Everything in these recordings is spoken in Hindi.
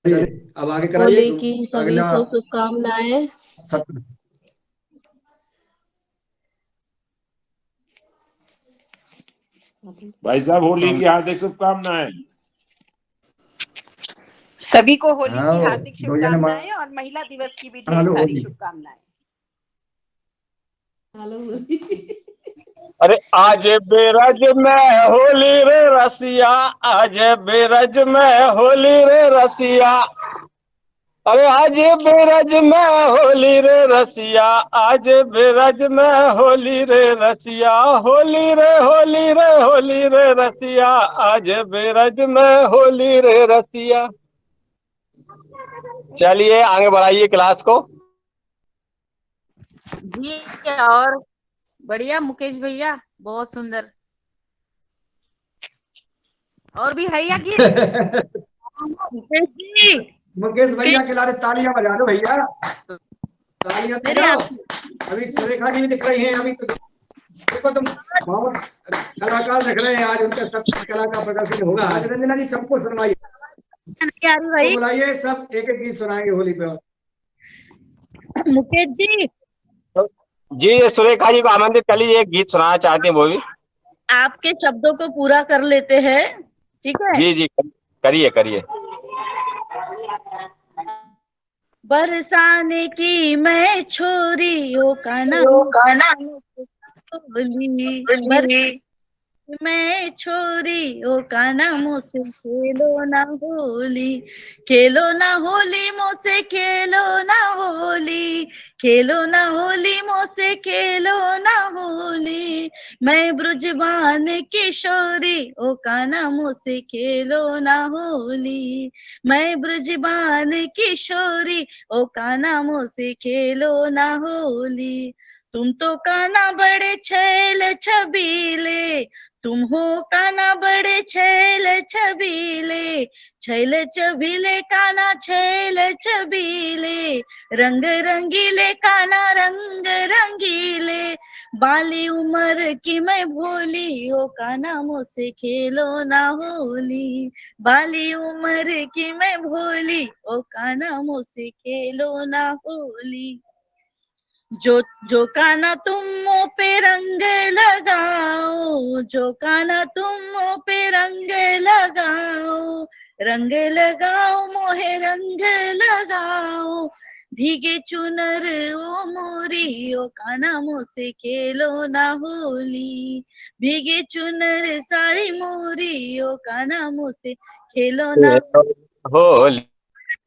अब आगे कराइए होली की सभी अगला को शुभकामनाएं। सत्र। भाई साहब होली की हार्दिक शुभकामनाएं। सभी को होली की हाँ, हार्दिक दो जने शुभकामनाएं और महिला दिवस की भी ढेर हेलो सारी होली। शुभकामनाएं। हेलो होली। अरे आज बेरज में होली रे रसिया, आज बेरज में होली रे रसिया, अरे आज बेरज में होली रे रसिया, आज बेरज में होली रे रसिया, होली रे होली रे होली रे रसिया, आज बेरज में होली रे रसिया। चलिए आगे बढ़ाइए क्लास को। जी और बढ़िया मुकेश भैया, बहुत सुंदर। और भी है या गीत? मुकेश जी मुकेश भैया के लारे तालियां बजा दो भैया, तालियां मेरे बजाओ। आप अभी सुरेखा जी भी दिख रही हैं, अभी तो देखो तुम बहुत कलाकार दिख रहे हैं, आज उनके सब कला का प्रदर्शन होगा। आज रंजना जी सबको सुनवाइए, नहीं आ रही तो भाई। बुलाइए, सब एक एक गीत सुनाएंगे होली पे। मुकेश जी जी सुरेखा जी को आमंत्रित कर लीजिए, एक गीत सुनाना चाहते हैं वो भी। आपके शब्दों को पूरा कर लेते हैं, ठीक है? जी जी करिए करिए। बरसाने की मैं छोरियों का नाम होली, मैं छोरी ओ काना मुझसे खेलो ना होली, खेलो ना होली मुझसे खेलो ना होली, खेलो ना होली मुझसे खेलो ना होली, मैं ब्रजबान किशोरी ओ काना मुझसे खेलो ना होली, मैं ब्रजबान किशोरी ओ काना मुझसे खेलो ना होली, तुम तो काना बड़े छैल छबीले, तुम हो काना बड़े छैल छबीले, छैल छबीले काना छैल छबीले, रंग रंगीले काना रंग रंगीले, बाली उम्र की मैं भोली ओ काना मुझसे खेलो ना होली, बाली उम्र की मैं भोली ओ काना मुझसे खेलो ना होली, जो काना तुम मुँह पे रंग लगाओ, जो काना तुम मुँह पे रंग लगाओ, रंग लगाओ मोहे रंग लगाओ, भीगे चुनर ओ मोरी ओ काना मुझसे खेलो ना होली, भीगे चुनर सारी मोरी ओ काना मुझसे खेलो ना होली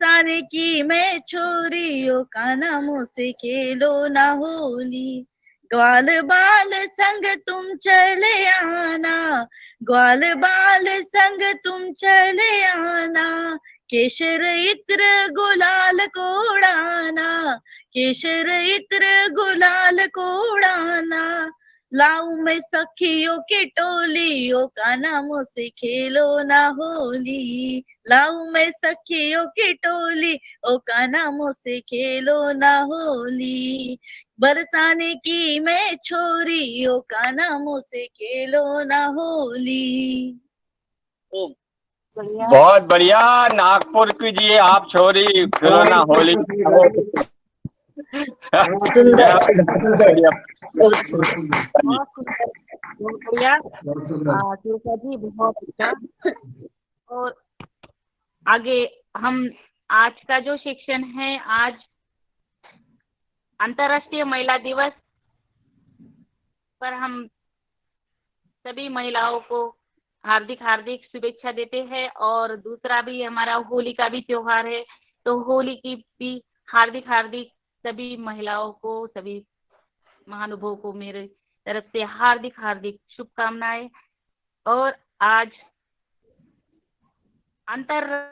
ताने की मैं छोरी ओ काना मुझसे खेलो ना होली, ग्वाल बाल संग तुम चले आना, ग्वाल बाल संग तुम चले आना, केशर इत्र गुलाल को उड़ाना, केशर इत्र गुलाल को उड़ाना, लाऊं मैं सखियों की टोली ओ काना मुझसे खेलो ना होली, लाऊं मैं सखियों की टोली ओ काना मुझसे खेलो ना होली, बरसाने की मैं छोरी ओ काना मुझसे खेलो ना होली। ओम। बहुत बढ़िया। नागपुर की जी आप छोरी खिलौना होली। सुंदर सुंदर, बढ़िया। बहुत सुंदर। बहुत सुंदर, बहुत बढ़िया। बहुत सुंदर। शिल्पा जी बहुत अच्छा। और आगे हम आज का जो सेक्शन है, आज अंतर्राष्ट्रीय महिला दिवस पर हम सभी महिलाओं को हार्दिक हार्दिक शुभेच्छा देते हैं, और दूसरा भी हमारा होली का भी त्योहार है, तो होली की भी हार्दिक हार्दिक सभी महिलाओं को, सभी महानुभावों को मेरे तरफ से हार्दिक हार्दिक शुभकामनाएं। और आज अंतरराष्ट्रीय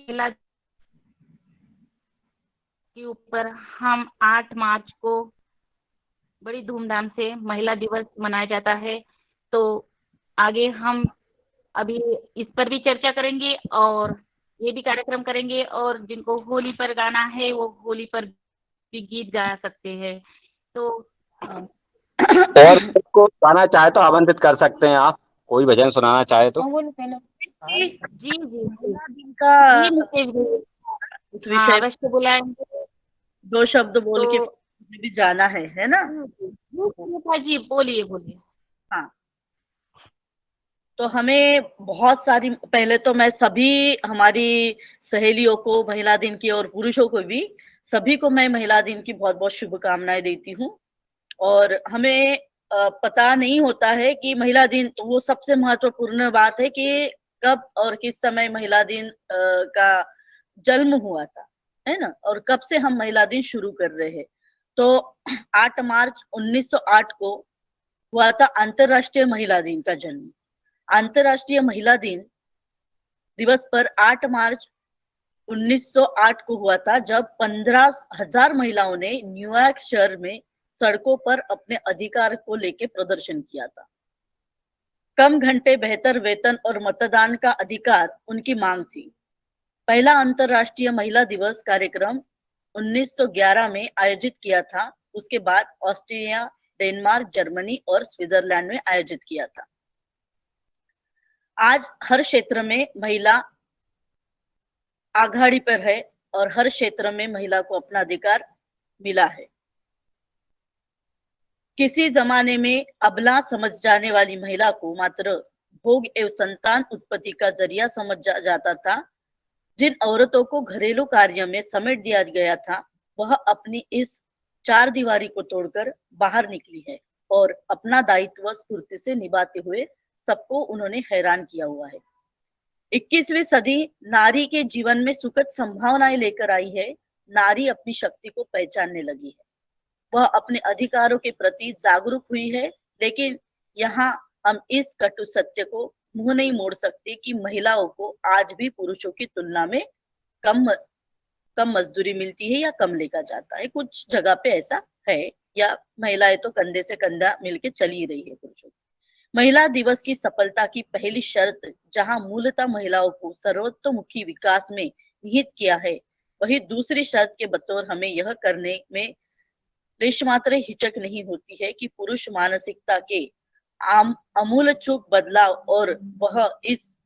महिला के ऊपर हम 8 मार्च को बड़ी धूमधाम से महिला दिवस मनाया जाता है, तो आगे हम अभी इस पर भी चर्चा करेंगे और ये भी कार्यक्रम करेंगे, और जिनको होली पर गाना है वो होली पर भी गीत गा सकते हैं। तो और को गाना चाहे तो आमंत्रित कर सकते हैं आप। कोई भजन सुनाना चाहे तो। जी जी महिला दिन का उस विषय अवश्य तो बुलाएंगे। 2 शब्द बोल के तो मुझे भी जाना है ना। जी बोलिए बोलिए। हाँ, तो हमें बहुत सारी, पहले तो मैं सभी हमारी सहेलियों को महिला दिन की और पुरुषों को भी, सभी को मैं महिला दिन की बहुत बहुत शुभकामनाएं देती हूँ। और हमें पता नहीं होता है कि महिला दिन, तो वो सबसे महत्वपूर्ण बात है कि कब और किस समय महिला दिन का जन्म हुआ था, है ना, और कब से हम महिला दिन शुरू कर रहे हैं। तो 8 मार्च 1908 को हुआ था अंतरराष्ट्रीय महिला दिन का जन्म। अंतरराष्ट्रीय महिला दिन दिवस पर 8 मार्च 1908 को हुआ था, जब 15,000 महिलाओं ने न्यूयॉर्क शहर में सड़कों पर अपने अधिकार को लेकर प्रदर्शन किया था। कम घंटे, बेहतर वेतन और मतदान का अधिकार उनकी मांग थी। पहला अंतरराष्ट्रीय महिला दिवस कार्यक्रम 1911 में आयोजित किया था। उसके बाद ऑस्ट्रिया, डेनमार्क, जर्मनी और स्विट्जरलैंड में आयोजित किया था। आज हर क्षेत्र में महिला आघाड़ी पर है और हर क्षेत्र में महिला को अपना अधिकार मिला है। किसी जमाने में अबला समझ जाने वाली महिला को मात्र भोग एवं संतान उत्पत्ति का जरिया समझ जाता था। जिन औरतों को घरेलू कार्य में समेट दिया गया था, वह अपनी इस 4 दीवारी को तोड़कर बाहर निकली है और अपना दायित्व स्फूर्ति से निभाते हुए सबको उन्होंने हैरान किया हुआ है। 21वीं सदी नारी के जीवन में सुखद संभावनाएं लेकर आई है। नारी अपनी शक्ति को पहचानने लगी है, वह अपने अधिकारों के प्रति जागरूक हुई है। लेकिन यहाँ हम इस कटु सत्य को मुंह नहीं मोड़ सकते कि महिलाओं को आज भी पुरुषों की तुलना में कम मजदूरी मिलती है या कम लेकर जाता है। कुछ जगह पे ऐसा है, या महिलाएं तो कंधे से कंधा मिलके चल ही रही है पुरुषों की। महिला दिवस की सफलता की पहली शर्त, जहां मूलतः महिलाओं को सर्वतोमुखी विकास में निहित किया है, वही दूसरी शर्त के बतौर हमें यह करने में लेशमात्र हिचक नहीं होती है कि पुरुष मानसिकता के आमूलचूल बदलाव और वह इस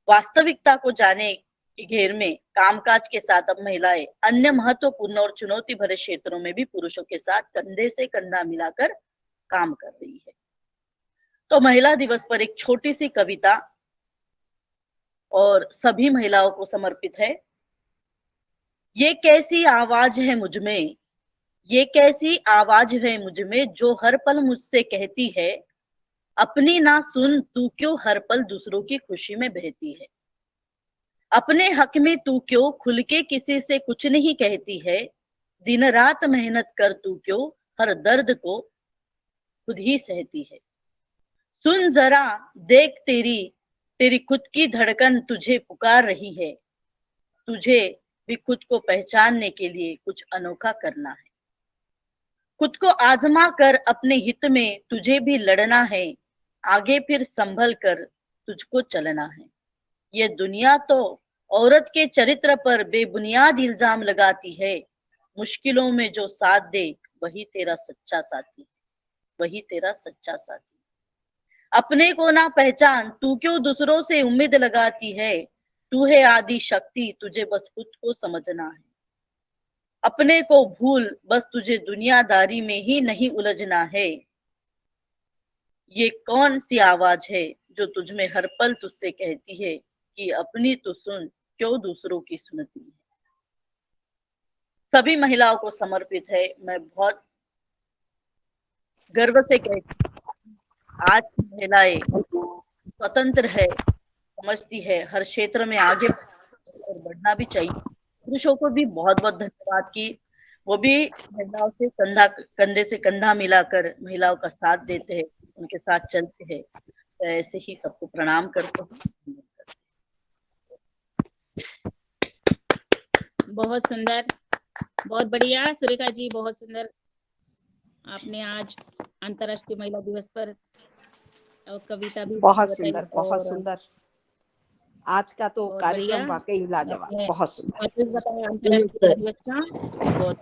वास्तविकता को जाने की घेर में कामकाज के साथ अब महिलाएं अन्य महत्वपूर्ण और चुनौती भरे क्षेत्रों में भी पुरुषों के साथ कंधे से कंधा मिलाकर काम कर रही है। तो महिला दिवस पर एक छोटी सी कविता और सभी महिलाओं को समर्पित है। ये कैसी आवाज है मुझ में, ये कैसी आवाज है मुझ में, जो हर पल मुझसे कहती है, अपनी ना सुन तू क्यों हर पल दूसरों की खुशी में बहती है। अपने हक में तू क्यों खुल के किसी से कुछ नहीं कहती है, दिन रात मेहनत कर तू क्यों हर दर्द को खुद ही सहती है। सुन जरा देख तेरी खुद की धड़कन तुझे पुकार रही है, तुझे भी खुद को पहचानने के लिए कुछ अनोखा करना है। खुद को आजमा कर अपने हित में तुझे भी लड़ना है, आगे फिर संभल कर तुझको चलना है। ये दुनिया तो औरत के चरित्र पर बेबुनियाद इल्जाम लगाती है, मुश्किलों में जो साथ दे वही तेरा सच्चा साथी, वही तेरा सच्चा साथी। अपने को ना पहचान तू क्यों दूसरों से उम्मीद लगाती है, तू है आदि शक्ति तुझे बस खुद को समझना है। अपने को भूल बस तुझे दुनियादारी में ही नहीं उलझना है। ये कौन सी आवाज है जो तुझ में हर पल तुझसे कहती है कि अपनी तो सुन क्यों दूसरों की सुनती है। सभी महिलाओं को समर्पित है। मैं बहुत गर्व से कहती हूँ, आज की महिलाएं स्वतंत्र है, समझती है, हर क्षेत्र में आगे और बढ़ना भी चाहिए। पुरुषों को भी बहुत बहुत धन्यवाद कि वो भी महिलाओं से कंधे से कंधा मिलाकर महिलाओं का साथ देते हैं, उनके साथ चलते हैं। तो ऐसे ही सबको प्रणाम करते हैं। बहुत सुंदर, बहुत बढ़िया सुरेखा जी, बहुत सुंदर। आपने आज अंतर्राष्ट्रीय महिला दिवस पर कविता भी बहुत सुंदर, बहुत सुंदर। आज का तो कार्यक्रम वाकई लाजवाब, बहुत सुंदर बताया अंतर्राष्ट्रीय दिवस का। बहुत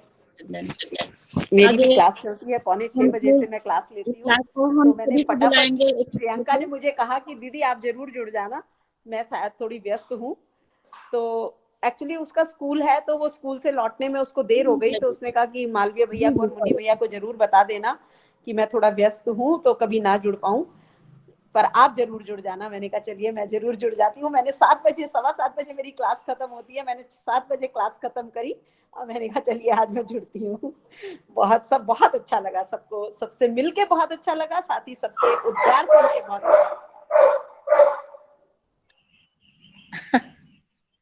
मेरी आगे भी क्लास चलती है, 5:45 बजे हम से मैं क्लास इस लेती हूँ। क्लास को हम तो मैंने सभी को फटाफट, बुलाएंगे एक प्रियंका ने मुझे कहा कि दीदी आप जरूर जुड़ जाना, मैं शायद थोड़ी व्यस्त हूँ। तो एक्चुअली उसका स्कूल है, तो वो स्कूल से लौटने में उसको देर हो गई, तो उसने कहा कि मालवीय भैया को और मुन्नी भैया को जरूर बता देना कि मैं थोड़ा व्यस्त हूँ, तो कभी ना जुड़ पाऊँ, पर आप जरूर जुड़ जाना। मैंने कहा चलिए मैं जरूर जुड़ जाती हूँ। मैंने 7 बजे, 7:15 बजे मेरी क्लास खत्म होती है, मैंने 7 बजे क्लास खत्म करी और मैंने कहा चलिए आज मैं जुड़ती हूँ। बहुत अच्छा लगा, सबको सबसे मिलके बहुत अच्छा लगा, साथ ही सबके उद्गार सुन के बहुत अच्छा लगा।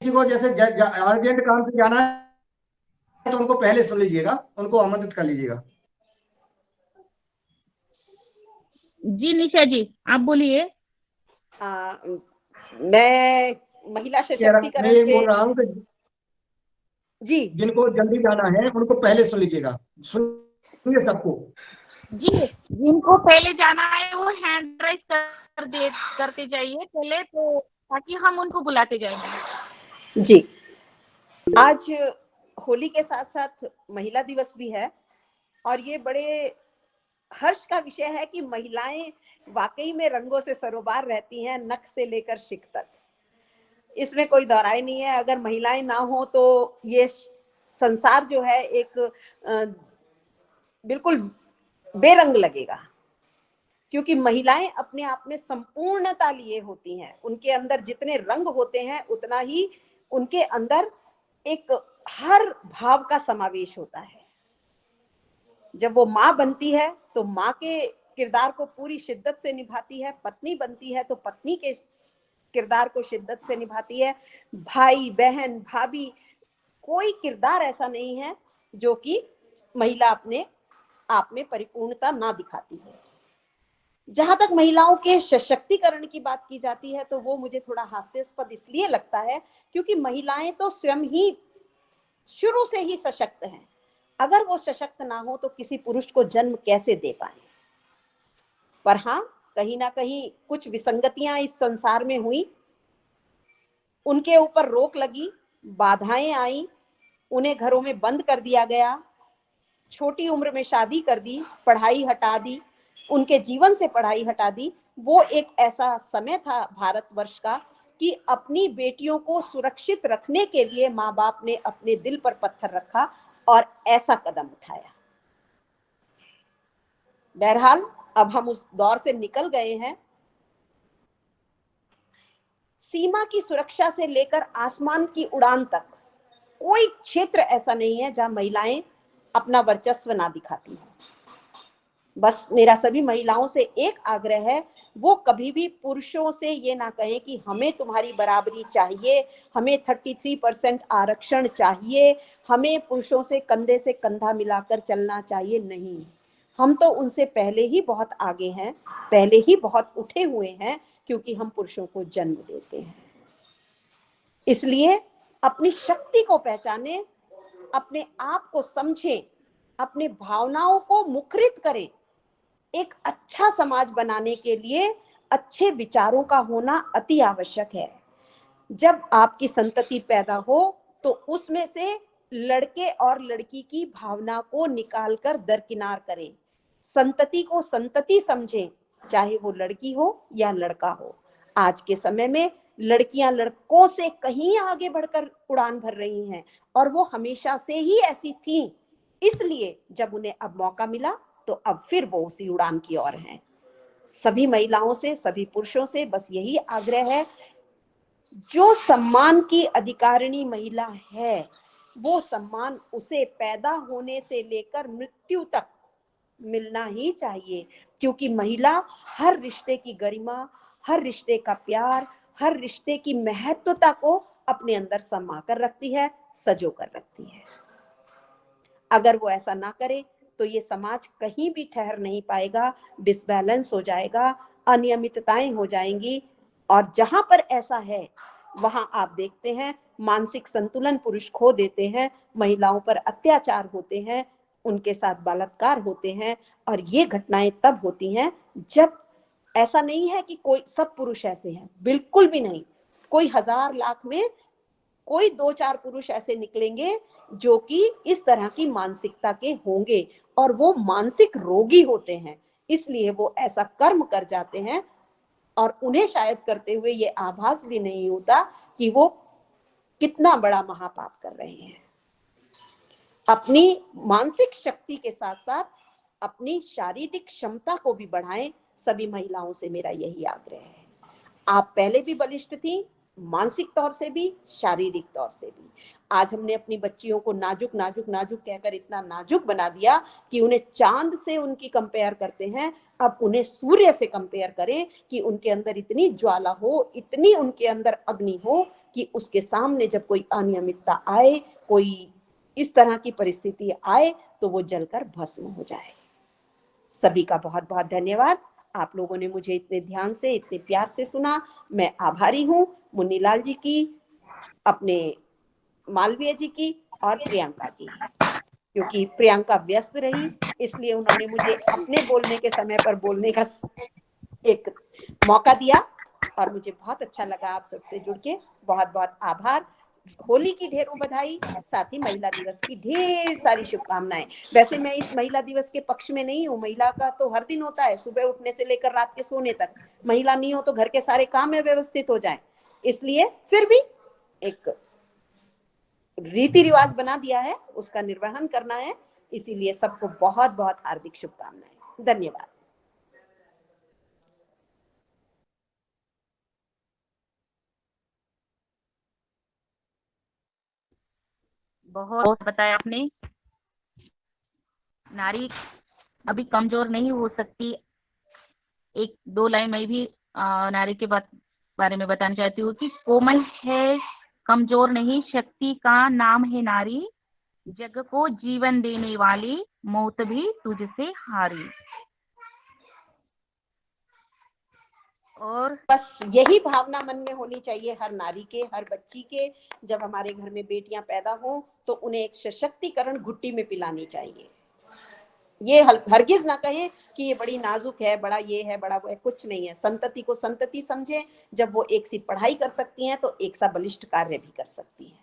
किसी को जैसे अर्जेंट काम पे जाना है तो उनको पहले सुन लीजिएगा, उनको आमंत्रित कर लीजिएगा। जी निशा जी आप बोलिए। मैं महिला मैं सशक्तिकरण ये के, बोल रहा हूँ कि जी जिनको जल्दी जाना है उनको पहले सुन लीजिएगा, सुनिए सबको। जी जिनको पहले जाना है वो हैंड राइज करते जाइए पहले, तो ताकि हम उनको बुलाते जाएंगे। जी। आज होली के साथ साथ महिला दिवस भी है, और ये बड़े हर्ष का विषय है कि महिलाएं वाकई में रंगों से सरोबार रहती हैं, नख से लेकर शिख तक। इसमें कोई दौराय नहीं है। अगर महिलाएं ना हो तो ये संसार जो है एक बिल्कुल बेरंग लगेगा, क्योंकि महिलाएं अपने आप में संपूर्णता लिए होती हैं। उनके अंदर जितने रंग होते हैं उतना ही उनके अंदर एक हर भाव का समावेश होता है। जब वो माँ बनती है तो माँ के किरदार को पूरी शिद्दत से निभाती है, पत्नी बनती है तो पत्नी के किरदार को शिद्दत से निभाती है, भाई बहन भाभी, कोई किरदार ऐसा नहीं है जो कि महिला अपने आप में परिपूर्णता ना दिखाती है। जहां तक महिलाओं के सशक्तिकरण की बात की जाती है तो वो मुझे थोड़ा हास्यास्पद इसलिए लगता है क्योंकि महिलाएं तो स्वयं ही शुरू से ही सशक्त हैं। अगर वो सशक्त ना हो तो किसी पुरुष को जन्म कैसे दे पाए। पर हाँ, कहीं ना कहीं कुछ विसंगतियां इस संसार में हुई, उनके ऊपर रोक लगी, बाधाएं आई, उन्हें घरों में बंद कर दिया गया, छोटी उम्र में शादी कर दी, पढ़ाई हटा दी, उनके जीवन से पढ़ाई हटा दी। वो एक ऐसा समय था भारतवर्ष का कि अपनी बेटियों को सुरक्षित रखने के लिए माँ बाप ने अपने दिल पर पत्थर रखा और ऐसा कदम उठाया। बहरहाल अब हम उस दौर से निकल गए हैं। सीमा की सुरक्षा से लेकर आसमान की उड़ान तक कोई क्षेत्र ऐसा नहीं है जहां महिलाएं अपना वर्चस्व ना दिखाती हैं। बस मेरा सभी महिलाओं से एक आग्रह है, वो कभी भी पुरुषों से ये ना कहें कि हमें तुम्हारी बराबरी चाहिए, हमें 33% आरक्षण चाहिए, हमें पुरुषों से कंधा मिलाकर चलना चाहिए। नहीं, हम तो उनसे पहले ही बहुत आगे हैं, पहले ही बहुत उठे हुए हैं, क्योंकि हम पुरुषों को जन्म देते हैं। इसलिए अपनी शक्ति को पहचानें, अपने आप को समझें, अपने भावनाओं को मुखरित करें। एक अच्छा समाज बनाने के लिए अच्छे विचारों का होना अति आवश्यक है। जब आपकी संतति पैदा हो तो उसमें से लड़के और लड़की की भावना को निकालकर दरकिनार करें। संतति को संतति समझें, चाहे वो लड़की हो या लड़का हो। आज के समय में लड़कियां लड़कों से कहीं आगे बढ़कर उड़ान भर रही हैं, और वो हमेशा से ही ऐसी थीं। इसलिए जब उन्हें अब मौका मिला तो अब फिर वो उसी उड़ान की ओर हैं। सभी महिलाओं से, सभी पुरुषों से बस यही आग्रह है, जो सम्मान की अधिकारिणी महिला है वो सम्मान उसे पैदा होने से लेकर मृत्यु तक मिलना ही चाहिए, क्योंकि महिला हर रिश्ते की गरिमा, हर रिश्ते का प्यार, हर रिश्ते की महत्वता को अपने अंदर समा कर रखती है, सजो कर रखती है। अगर वो ऐसा ना करे तो ये समाज कहीं भी ठहर नहीं पाएगा, डिसबैलेंस हो जाएगा, अनियमितताएं हो जाएंगी। और जहां पर ऐसा है वहां आप देखते हैं मानसिक संतुलन पुरुष खो देते हैं, महिलाओं पर अत्याचार होते हैं, उनके साथ बलात्कार होते हैं। और ये घटनाएं तब होती हैं जब, ऐसा नहीं है कि कोई सब पुरुष ऐसे हैं, बिल्कुल भी नहीं। कोई 1000 लाख में कोई 2-4 पुरुष ऐसे निकलेंगे जो कि इस तरह की मानसिकता के होंगे, और वो मानसिक रोगी होते हैं, इसलिए वो ऐसा कर्म कर जाते हैं और उन्हें शायद करते हुए ये आभास भी नहीं होता कि वो कितना बड़ा महापाप कर रहे हैं। अपनी मानसिक शक्ति के साथ साथ अपनी शारीरिक क्षमता को भी बढ़ाएं। सभी महिलाओं से मेरा यही आग्रह है। आप पहले भी बलिष्ठ थी, मानसिक तौर से भी, शारीरिक तौर से भी। आज हमने अपनी बच्चियों को नाजुक नाजुक नाजुक कहकर इतना नाजुक बना दिया कि उन्हें चांद से उनकी कंपेयर करते हैं। अब उन्हें सूर्य से कंपेयर करें कि उनके अंदर इतनी ज्वाला हो, इतनी उनके अंदर अग्नि हो कि उसके सामने जब कोई अनियमितता आए, कोई इस तरह की परिस्थिति आए तो वो जलकर भस्म हो जाए। सभी का बहुत बहुत धन्यवाद। आप लोगों ने मुझे इतने ध्यान से, इतने प्यार से सुना। मैं आभारी हूँ मुन्नीलाल जी की, अपने मालवीय जी की और प्रियंका की, क्योंकि प्रियंका व्यस्त रही इसलिए उन्होंने मुझे अपने बोलने के समय पर बोलने का एक मौका दिया और मुझे बहुत अच्छा लगा आप सबसे जुड़ के। बहुत बहुत आभार। होली की ढेरों बधाई, साथ ही महिला दिवस की ढेर सारी शुभकामनाएं। वैसे मैं इस महिला दिवस के पक्ष में नहीं हूँ, महिला का तो हर दिन होता है, सुबह उठने से लेकर रात के सोने तक। महिला नहीं हो तो घर के सारे काम में व्यवस्थित हो जाए, इसलिए फिर भी एक रीति रिवाज बना दिया है, उसका निर्वहन करना है। इसीलिए सबको बहुत बहुत हार्दिक शुभकामनाएं। धन्यवाद। बहुत बताया आपने। नारी अभी कमजोर नहीं हो सकती। एक दो लाइन में भी नारी के बारे में बताना चाहती हूँ कि कोमल है, कमजोर नहीं, शक्ति का नाम है नारी, जग को जीवन देने वाली, मौत भी तुझसे हारी। और बस यही भावना मन में होनी चाहिए हर नारी के, हर बच्ची के। जब हमारे घर में बेटियां पैदा हो तो उन्हें एक सशक्तिकरण घुट्टी में पिलानी चाहिए। ये हरगिज ना कहें कि ये बड़ी नाजुक है, बड़ा ये है, बड़ा वो है। कुछ नहीं है। संतति को संतति समझे। जब वो एक सी पढ़ाई कर सकती हैं तो एक सा बलिष्ठ कार्य भी कर सकती हैं।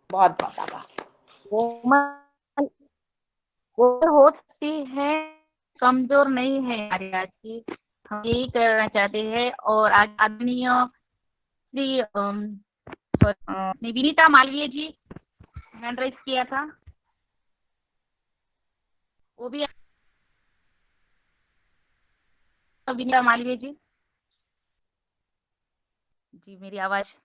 बहुत बहुत आभार। वो हो सकती है, कमजोर नहीं है नारी आज की। हम यही करना चाहते हैं। और आज आदरणीय श्री विनीता मालवीय जी हैंड राइज किया था, वो भी विनीता मालवीय जी। जी मेरी आवाज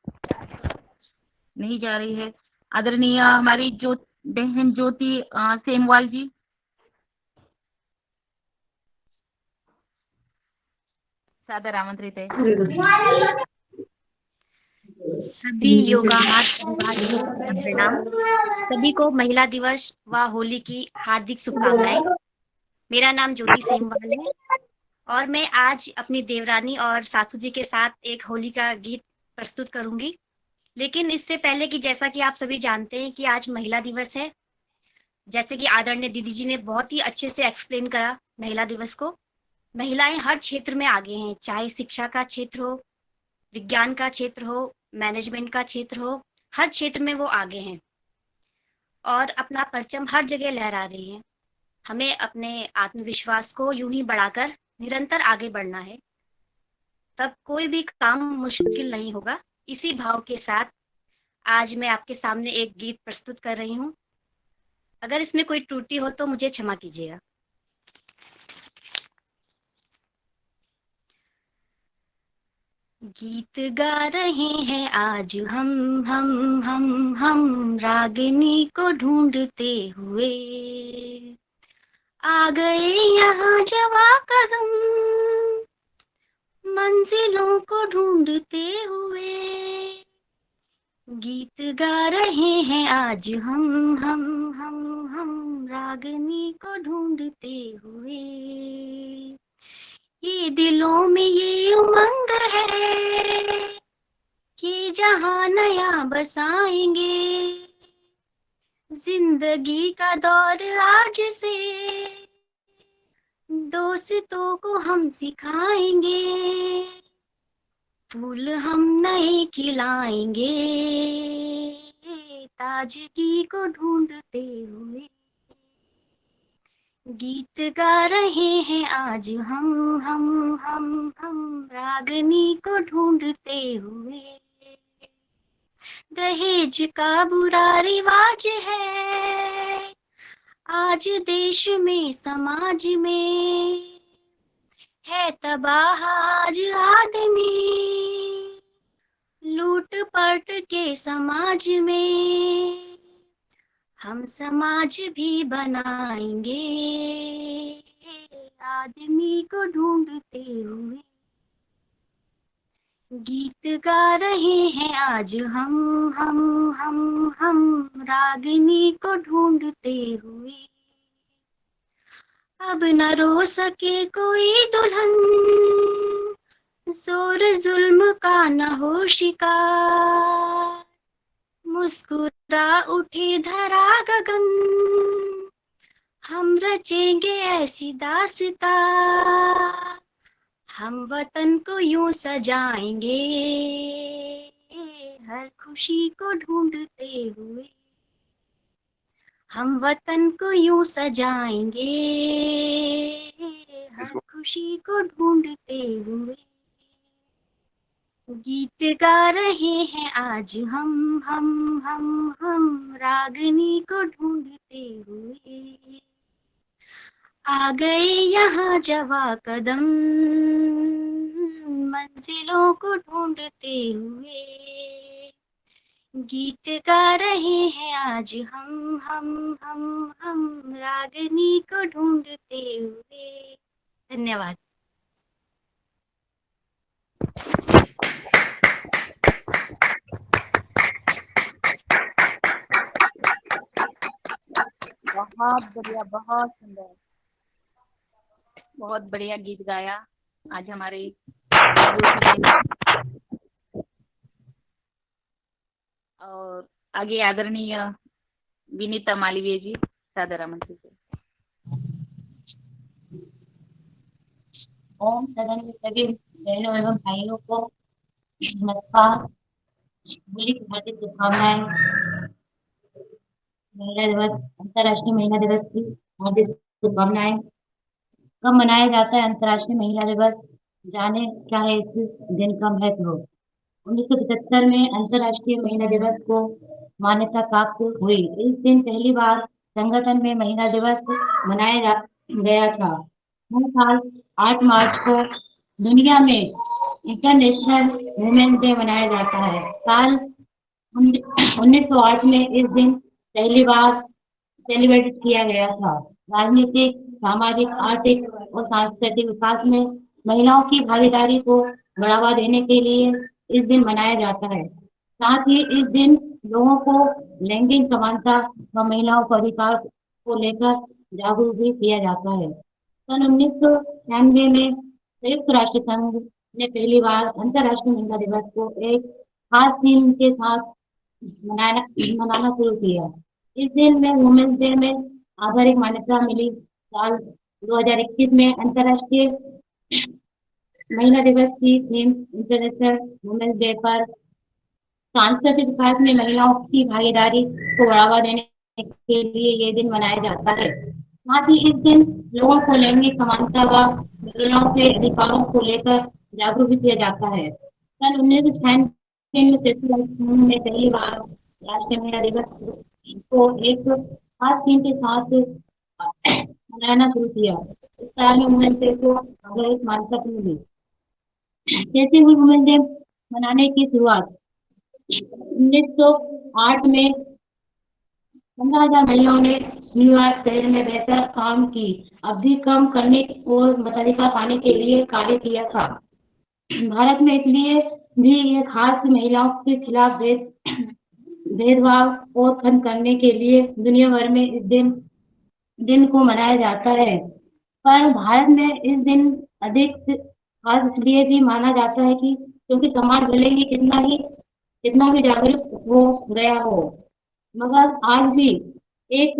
नहीं जा रही है। आदरणीय हमारी बहन ज्योति सेमवाल जी। सादर आमंत्रित है। सभी योगाहार परिवार को मेरा प्रणाम। सभी को महिला दिवस व होली की हार्दिक शुभकामनाएं। मेरा नाम ज्योति सेमवाल है और मैं आज अपनी देवरानी और सासू जी के साथ एक होली का गीत प्रस्तुत करूंगी। लेकिन इससे पहले कि जैसा कि आप सभी जानते हैं कि आज महिला दिवस है, जैसे कि आदरणीय दीदी जी ने बहुत ही अच्छे से एक्सप्लेन करा महिला दिवस को। महिलाएं हर क्षेत्र में आगे हैं, चाहे शिक्षा का क्षेत्र हो, विज्ञान का क्षेत्र हो, मैनेजमेंट का क्षेत्र हो, हर क्षेत्र में वो आगे हैं और अपना परचम हर जगह लहरा रही हैं। हमें अपने आत्मविश्वास को यूं ही बढ़ाकर निरंतर आगे बढ़ना है, तब कोई भी काम मुश्किल नहीं होगा। इसी भाव के साथ आज मैं आपके सामने एक गीत प्रस्तुत कर रही हूँ। अगर इसमें कोई त्रुटि हो तो मुझे क्षमा कीजिएगा। गीत गा रहे हैं आज हम रागिनी को ढूंढते हुए, आ गए यहाँ जवा कदम मंजिलों को ढूंढते हुए। गीत गा रहे हैं आज हम रागिनी को ढूंढते हुए। ये दिलों में ये उमंग है कि जहां नया बसाएंगे। जिंदगी का दौर आज से दोस्तों को हम सिखाएंगे। फूल हम नए खिलाएंगे ताजगी को ढूंढते हुए। गीत गा रहे हैं आज हम रागनी को ढूंढते हुए। दहेज का बुरा रिवाज है आज देश में समाज में, है तबाह आज आदमी लूट पट के समाज में। हम समाज भी बनाएंगे आदमी को ढूंढते हुए। गीत गा रहे हैं आज हम रागिनी को ढूंढते हुए। अब न रो सके कोई दुल्हन, जोर जुल्म का न हो शिकार। मुस्कुरा उठे धरा गगन, हम रचेंगे ऐसी दास्तां। हम वतन को यूं सजाएंगे हर खुशी को ढूंढते हुए। हम वतन को यूं सजाएंगे हर खुशी को ढूंढते हुए। गीत गा रहे हैं आज हम रागनी को ढूंढते हुए। आ गए यहाँ जवा कदम मंजिलों को ढूंढते हुए। गीत गा रहे हैं आज हम रागनी को ढूंढते हुए। धन्यवाद। बहुत बढ़िया, बहुत सुंदर, बहुत बढ़िया गीत गाया आज हमारे। और आगे आदरणीय विनीता मालवीय जी सादर आमंत्रित है। ओम सदन में सभी बहनों एवं भाइयों को नमस्कार। होली की हार्दिक शुभकामनाएं। महिला दिवस, अंतर्राष्ट्रीय महिला दिवस की हार्दिक शुभकामनाएं। कब मनाया जाता है अंतर्राष्ट्रीय महिला दिवस, जाने क्या है इस दिन का महत्व। 1975 में अंतर्राष्ट्रीय महिला दिवस को मान्यता प्राप्त हुई। इस दिन पहली बार संगठन में महिला दिवस मनाया गया था। हर साल 8 मार्च को दुनिया में इंटरनेशनल वुमेन डे मनाया जाता है। साल 1908 में इस दिन पहली बार सेलिब्रेट किया गया था। राजनीतिक, सामाजिक, आर्थिक और सांस्कृतिक विकास में महिलाओं की भागीदारी को बढ़ावा देने के लिए इस दिन मनाया जाता है। साथ ही इस दिन लोगों को लैंगिक समानता व महिलाओं के अधिकार को लेकर जागरूक भी किया जाता है। सन 1996 में संयुक्त राष्ट्र संघ ने पहली बार अंतर्राष्ट्रीय महिला दिवस को एक खास थीम के साथ मनाना शुरू किया। इस दिन में वुमेन्स डे में आधारिक मान्यता मिली। साल 2021 में अंतर्राष्ट्रीय महिला दिवस की थीम इंटरनेशनल वुमेन्स डे पर सांस्कृतिक विकास में महिलाओं की भागीदारी को बढ़ावा देने के लिए ये दिन मनाया जाता है। साथ ही इस दिन लोगों को लैंगिक समानता व महिलाओं के अधिकारों को लेकर जागरूक भी किया जाता है। सन 1996 में संयुक्त राष्ट्र संघ ने पहली बार राष्ट्रीय महिला दिवस को एक खास थीम के साथ मनाना शुरू किया। इस साल में वुमेन्स डे को आधारित मान्यता मिली। कैसे हुई वुमेन्स डे मनाने की शुरुआत? 1908 में 15,000 महिलाओं ने न्यूयॉर्क शहर में बेहतर काम की अवधि कम करने और मताधिकार पाने के लिए कार्य किया था। भारत में इसलिए भी यह खास महिलाओं के खिलाफ भेदभाव और खत्म करने के लिए दुनिया भर में इस दिन को मनाया जाता है। पर भारत में इस दिन अधिक खास इसलिए भी माना जाता है कि क्योंकि समाज भले ही कितना भी जागरूक हो गया हो, मगर आज भी एक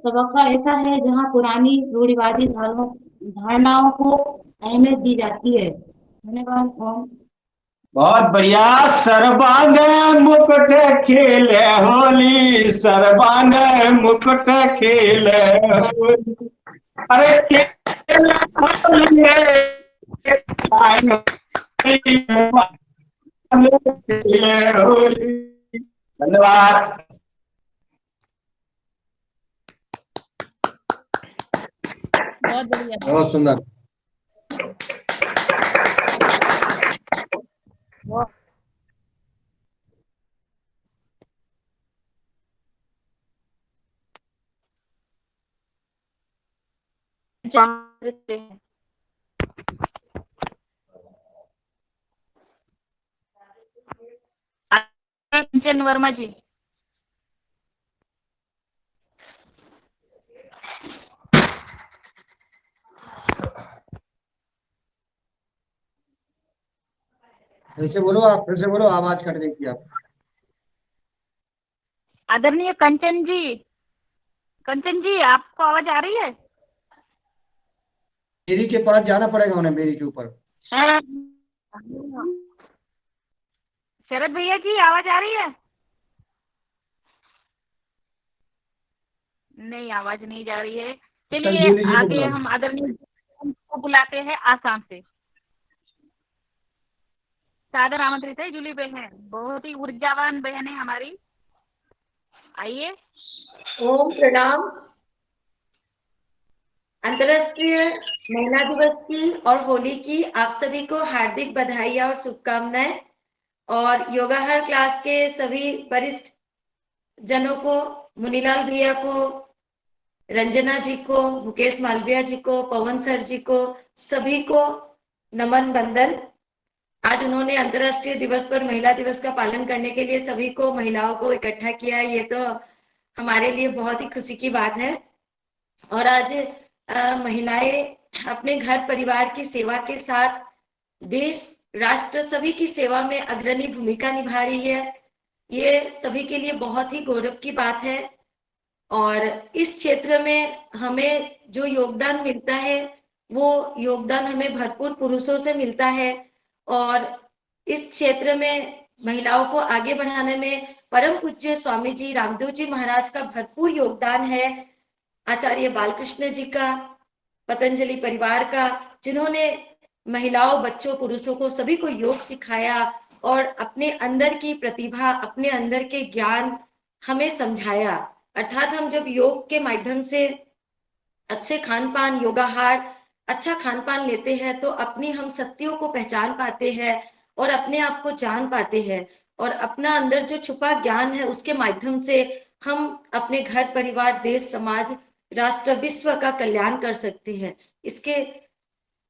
तबका ऐसा है जहां पुरानी रूढ़िवादी धारणाओं को अहमियत दी जाती है। धन्यवाद। ओम। बहुत बढ़िया। सर्वांग मुकुट खेले होली, सर्वांग मुकुट खेले होली। अरे धन्यवाद। बहुत बढ़िया। बहुत सुंदर। कंचन वर्मा जी। फिर से बोलो, आप फिर से बोलो, आवाज कट गई थी आप। आदरणीय कंचन जी आपको आवाज आ रही है? बेरी के पास जाना पड़ेगा उन्हें, बेरी के ऊपर। शरद भैया जी आवाज आ रही है? नहीं, आवाज नहीं जा रही है। चलिए जूली जी को आगे बुलाओ। हम आदरणीय को बुलाते हैं आसाम से। सादर आमंत्रित है जूली बहन, बहुत ही ऊर्जावान बहन है हमारी। आइए। ओम प्रणाम। अंतर्राष्ट्रीय महिला दिवस की और होली की आप सभी को हार्दिक बधाई और शुभकामनाएं। और योगाहार क्लास के सभी वरिष्ठ जनों को, मुनीलाल भैया को, रंजना जी को, मुकेश मालविया जी को, पवन सर जी को, सभी को नमन बंदन। आज उन्होंने अंतर्राष्ट्रीय दिवस पर महिला दिवस का पालन करने के लिए सभी को, महिलाओं को इकट्ठा किया है। ये तो हमारे लिए बहुत ही खुशी की बात है। और आज महिलाएं अपने घर परिवार की सेवा के साथ देश, राष्ट्र, सभी की सेवा में अग्रणी भूमिका निभा रही है। ये सभी के लिए बहुत ही गौरव की बात है। और इस क्षेत्र में हमें जो योगदान मिलता है वो योगदान हमें भरपूर पुरुषों से मिलता है। और इस क्षेत्र में महिलाओं को आगे बढ़ाने में परम पूज्य स्वामी जी रामदेव जी महाराज का भरपूर योगदान है। आचार्य बालकृष्ण जी का, पतंजलि परिवार का, जिन्होंने महिलाओं, बच्चों, पुरुषों को सभी को योग सिखाया और अपने अंदर की प्रतिभा, अपने अंदर के ज्ञान हमें समझाया। अर्थात हम जब योग के माध्यम से अच्छे खान पान, योगाहार, अच्छा खान पान लेते हैं तो अपनी हम शक्तियों को पहचान पाते हैं और अपने आप को जान पाते हैं। और अपना अंदर जो छुपा ज्ञान है उसके माध्यम से हम अपने घर परिवार, देश, समाज, राष्ट्र, विश्व का कल्याण कर सकते हैं। इसके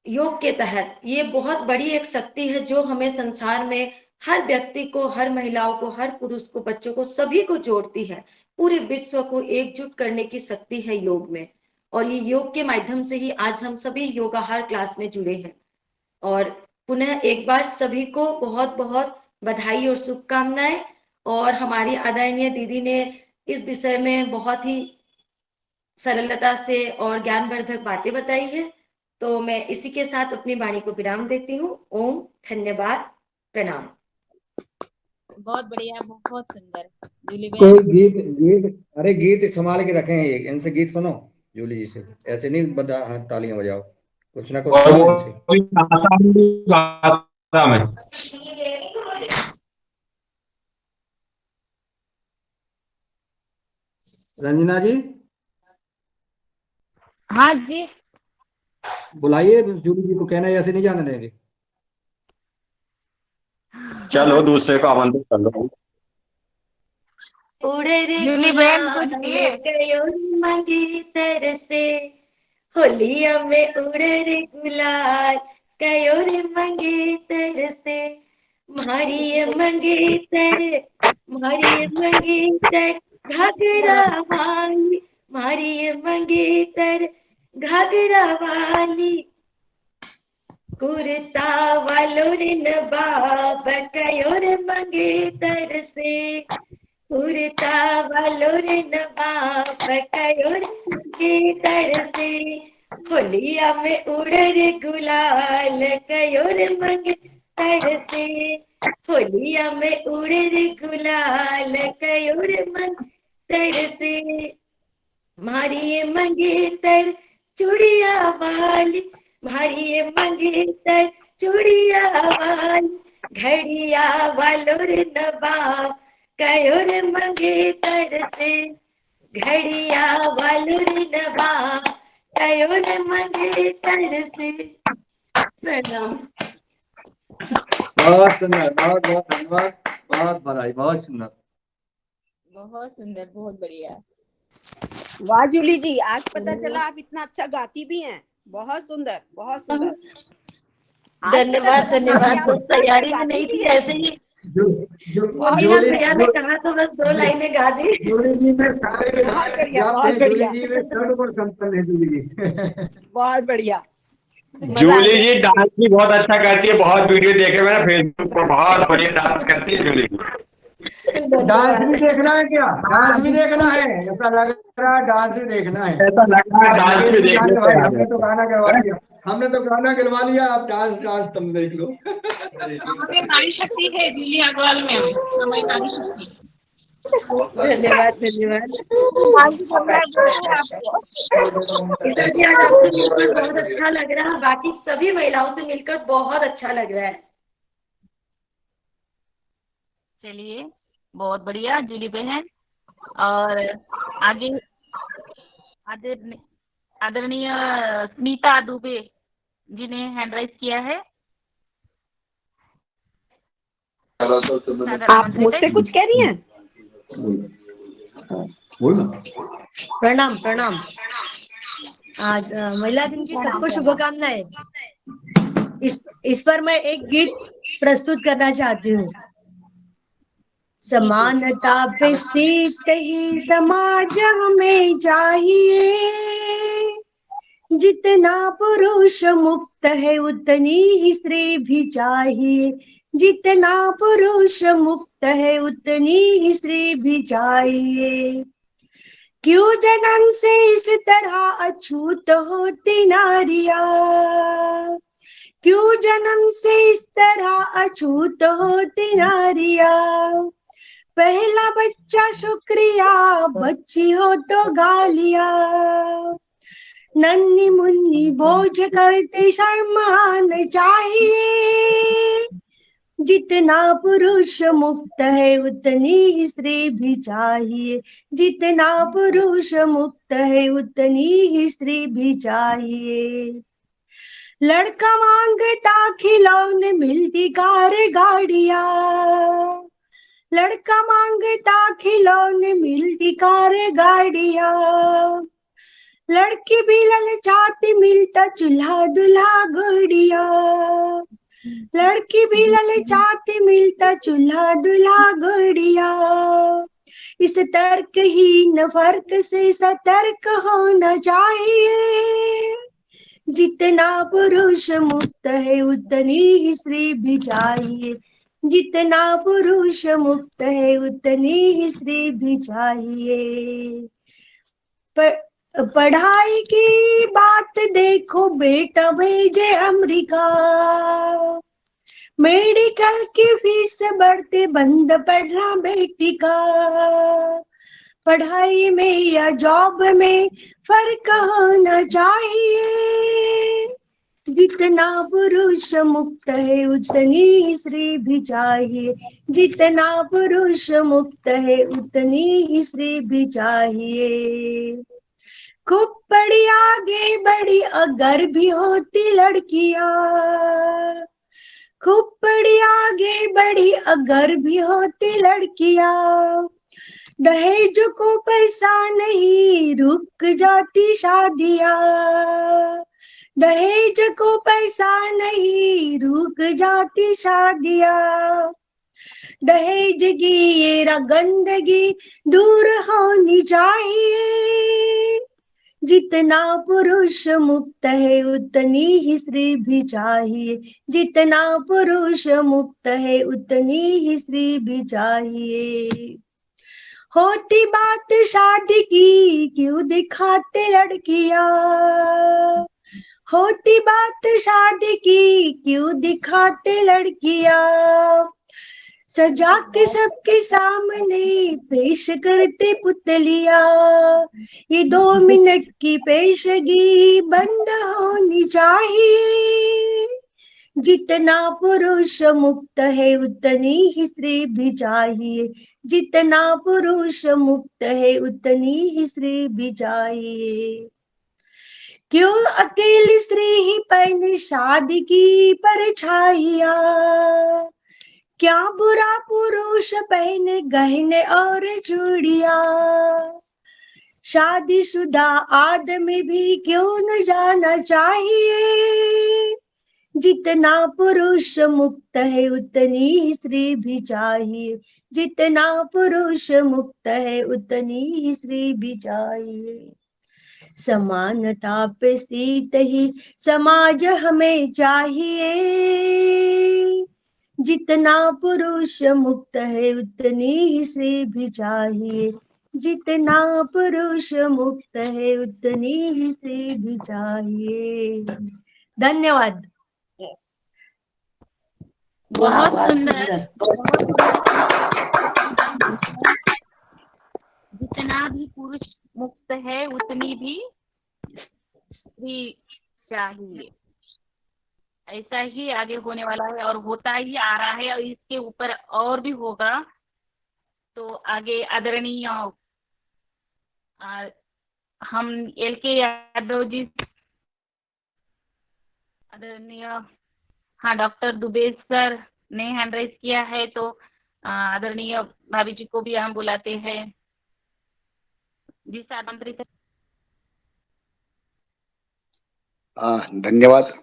योग के तहत ये बहुत बड़ी एक शक्ति है जो हमें संसार में हर व्यक्ति को, हर महिलाओं को, हर पुरुष को, बच्चों को, सभी को जोड़ती है। पूरे विश्व को एकजुट करने की शक्ति है योग में। और ये योग के माध्यम से ही आज हम सभी योगाहार क्लास में जुड़े हैं। और पुनः एक बार सभी को बहुत बहुत बधाई और शुभकामनाएं। और हमारी आदरणीय दीदी ने इस विषय में बहुत ही सरलता से और ज्ञानवर्धक बातें बताई है। तो मैं इसी के साथ अपनी वाणी को विराम देती हूँ। ओम, धन्यवाद, प्रणाम। बहुत बढ़िया, बहुत सुंदर जूली कोई बहन। अरे गीत संभाल के रखें, इनसे गीत सुनो जूली जी से, ऐसे नहीं तालियां बजाओ, कुछ ना कुछ सुनो इनसे। रंजना जी। हाँ जी, बुलाइए जूली जी को, कहना ऐसे नहीं जाने देंगे। चलो दूसरे को आमंत्रित कर लो। उड़े रे जूली बहन कुछ दिए। गयो मंगेतर से, होलिया में उड़े रे गुलाल गयो रे मंगेतर से। मारिए मंगेतर, मारिए मंगेतर घाघरा वाली, मारिए मंगेतर घाघरा वाली। कुर्ता वालो रे नवाब कयो रे मंगेतर से, कुर्ता वालो रे नवाब कयो रे मंगेतर से। होलिया में उड़े रे गुलाल कयो रे मंगेतर से, होलिया में उड़े रे गुलाल कयो रे मंगेतर से। मारिए मंगेतर चूड़िया वाली भारी मंगेतर चूड़िया वाली घड़िया वालोर नवाब कयोर मंगेतर से घड़िया वालोर नवाब कयोर मंगेतर से। प्रणाम। बहुत सुंदर, बहुत बहुत धन्यवाद, बहुत बधाई, बहुत सुंदर। बहुत सुंदर, बहुत बढ़िया। वाह जूली जी, आज पता चला आप इतना अच्छा गाती भी हैं। बहुत सुंदर, बहुत सुंदर। आज पता धन्यवाद चला धन्यवाद। कि आप तो इतना अच्छा तैयारी में गाती नहीं भी थी, हैं। ऐसे ही बहुत मीना जूली भैया ने कहा तो बस 2 लाइनें गा दी। जूली जी में सारे बहुत बढ़िया, जाते बहुत हैं, जूली बढ़िया, जी में सर्वगुण संपन्न है जूली जी। बहुत बढ़िया। मजा आ जूली गया। जी डांस भी बहुत अच्छा करती है, बहुत वीडियो देखे मैंने फेसबुक पर, बहुत बढ़िया डांस करती है जूली जी। डांस भी देखना है क्या? डांस भी देखना है? ऐसा लग रहा है डांस भी देखना है। ऐसा लग रहा है डांस भी देखने भाई को आ हमने तो गया। गाना करवा दिया, हमने तो गाना करवा लिया, अब डांस डांस तुम देख लो। हमें नारी शक्ति है जूली अग्रवाल में, हमारी नारी शक्ति। धन्यवाद धन्यवाद। डांस करना है बोलते हैं आपको। ईशा जी आज आपसे मिलकर बहुत अच्छा लग रहा है, बाकी सभी महिलाओं से मिलकर बहुत अच्छा लग रहा है। चलिए, बहुत बढ़िया जूली बहन। और आगे आदरणीय स्मिता दुबे जी ने हैंड राइज किया है। आप मुझसे कुछ कह रही हैं? प्रणाम प्रणाम। आज महिला दिन की सबको शुभकामनाएं। इस पर मैं एक गीत प्रस्तुत करना चाहती हूँ। समानता पे स्थित ही समाज हमें चाहिए, जितना पुरुष मुक्त है उतनी ही स्त्री भी चाहिए, जितना पुरुष मुक्त है उतनी ही स्त्री भी चाहिए। क्यों जन्म से इस तरह अछूत होती नारियां, क्यों जन्म से इस तरह अछूत होती नारियां। पहला बच्चा शुक्रिया, बच्ची हो तो गालियां। नन्ही मुन्नी बोझ करते शर्म आना चाहिए, जितना पुरुष मुक्त है उतनी ही स्त्री भी चाहिए, जितना पुरुष मुक्त है उतनी ही स्त्री भी चाहिए। लड़का मांगता खिलौने मिलती कार गाड़ियां, लड़का मांगता खिलौने मिलती कार गाड़ियां। लड़की भी ललचाती मिलता चूल्हा दुल्हा घड़िया, लड़की भी ललचाती मिलता चूल्हा दुल्हा घड़िया। इस तर्कहीन फर्क से सतर्क होना चाहिए, जितना पुरुष मुक्त है उतनी ही स्त्री भी चाहिए, जितना पुरुष मुक्त है उतनी ही स्त्री भी चाहिए। पढ़ाई की बात देखो बेटा भेजे अमेरिका, मेडिकल की फीस बढ़ते बंद पढ़ना बेटी का। पढ़ाई में या जॉब में फर्क होना चाहिए, जितना पुरुष मुक्त है उतनी ही स्त्री भी चाहिए, जितना पुरुष मुक्त है उतनी ही स्त्री भी चाहिए। खूब बड़ी आगे बड़ी अगर भी होती लड़कियां, खूब बड़ी आगे बड़ी अगर भी होती लड़कियां। दहेज को पैसा नहीं रुक जाती शादियां, दहेज को पैसा नहीं रुक जाती शादियां। दहेज की ये गंदगी दूर होनी चाहिए, जितना पुरुष मुक्त है उतनी ही स्त्री भी चाहिए, जितना पुरुष मुक्त है उतनी ही स्त्री भी चाहिए। होती बात शादी की क्यों दिखाते लड़कियां, होती बात शादी की क्यों दिखाते लड़कियां। सजा के सबके सामने पेश करते पुतलिया, ये 2 मिनट की पेशगी बंद होनी चाहिए। जितना पुरुष मुक्त है उतनी ही स्त्री भी चाहिए, जितना पुरुष मुक्त है उतनी ही स्त्री भी चाहिए। क्यों अकेली स्त्री ही पहने शादी की परछाइयाँ, क्या बुरा पुरुष पहने गहने और चूड़ियाँ। शादीशुदा आदमी भी क्यों न जाना चाहिए, जितना पुरुष मुक्त है उतनी ही स्त्री भी चाहिए, जितना पुरुष मुक्त है उतनी ही स्त्री भी चाहिए। समानता पे सीत ही समाज हमें चाहिए, जितना पुरुष मुक्त है उतनी ही स्त्री भी चाहिए, जितना पुरुष मुक्त है उतनी ही स्त्री भी चाहिए। धन्यवाद। बहुत सुंदर, जितना भी पुरुष मुक्त है उतनी भी स्त्री चाहिए। ऐसा ही आगे होने वाला है और होता ही आ रहा है और इसके ऊपर और भी होगा। तो आगे आदरणीय हम LK यादव जी, आदरणीय हाँ डॉक्टर दुबे सर ने हैंड राइज किया है, तो आदरणीय भाभी जी को भी हम बुलाते हैं। जी सर आमंत्रित है। धन्यवाद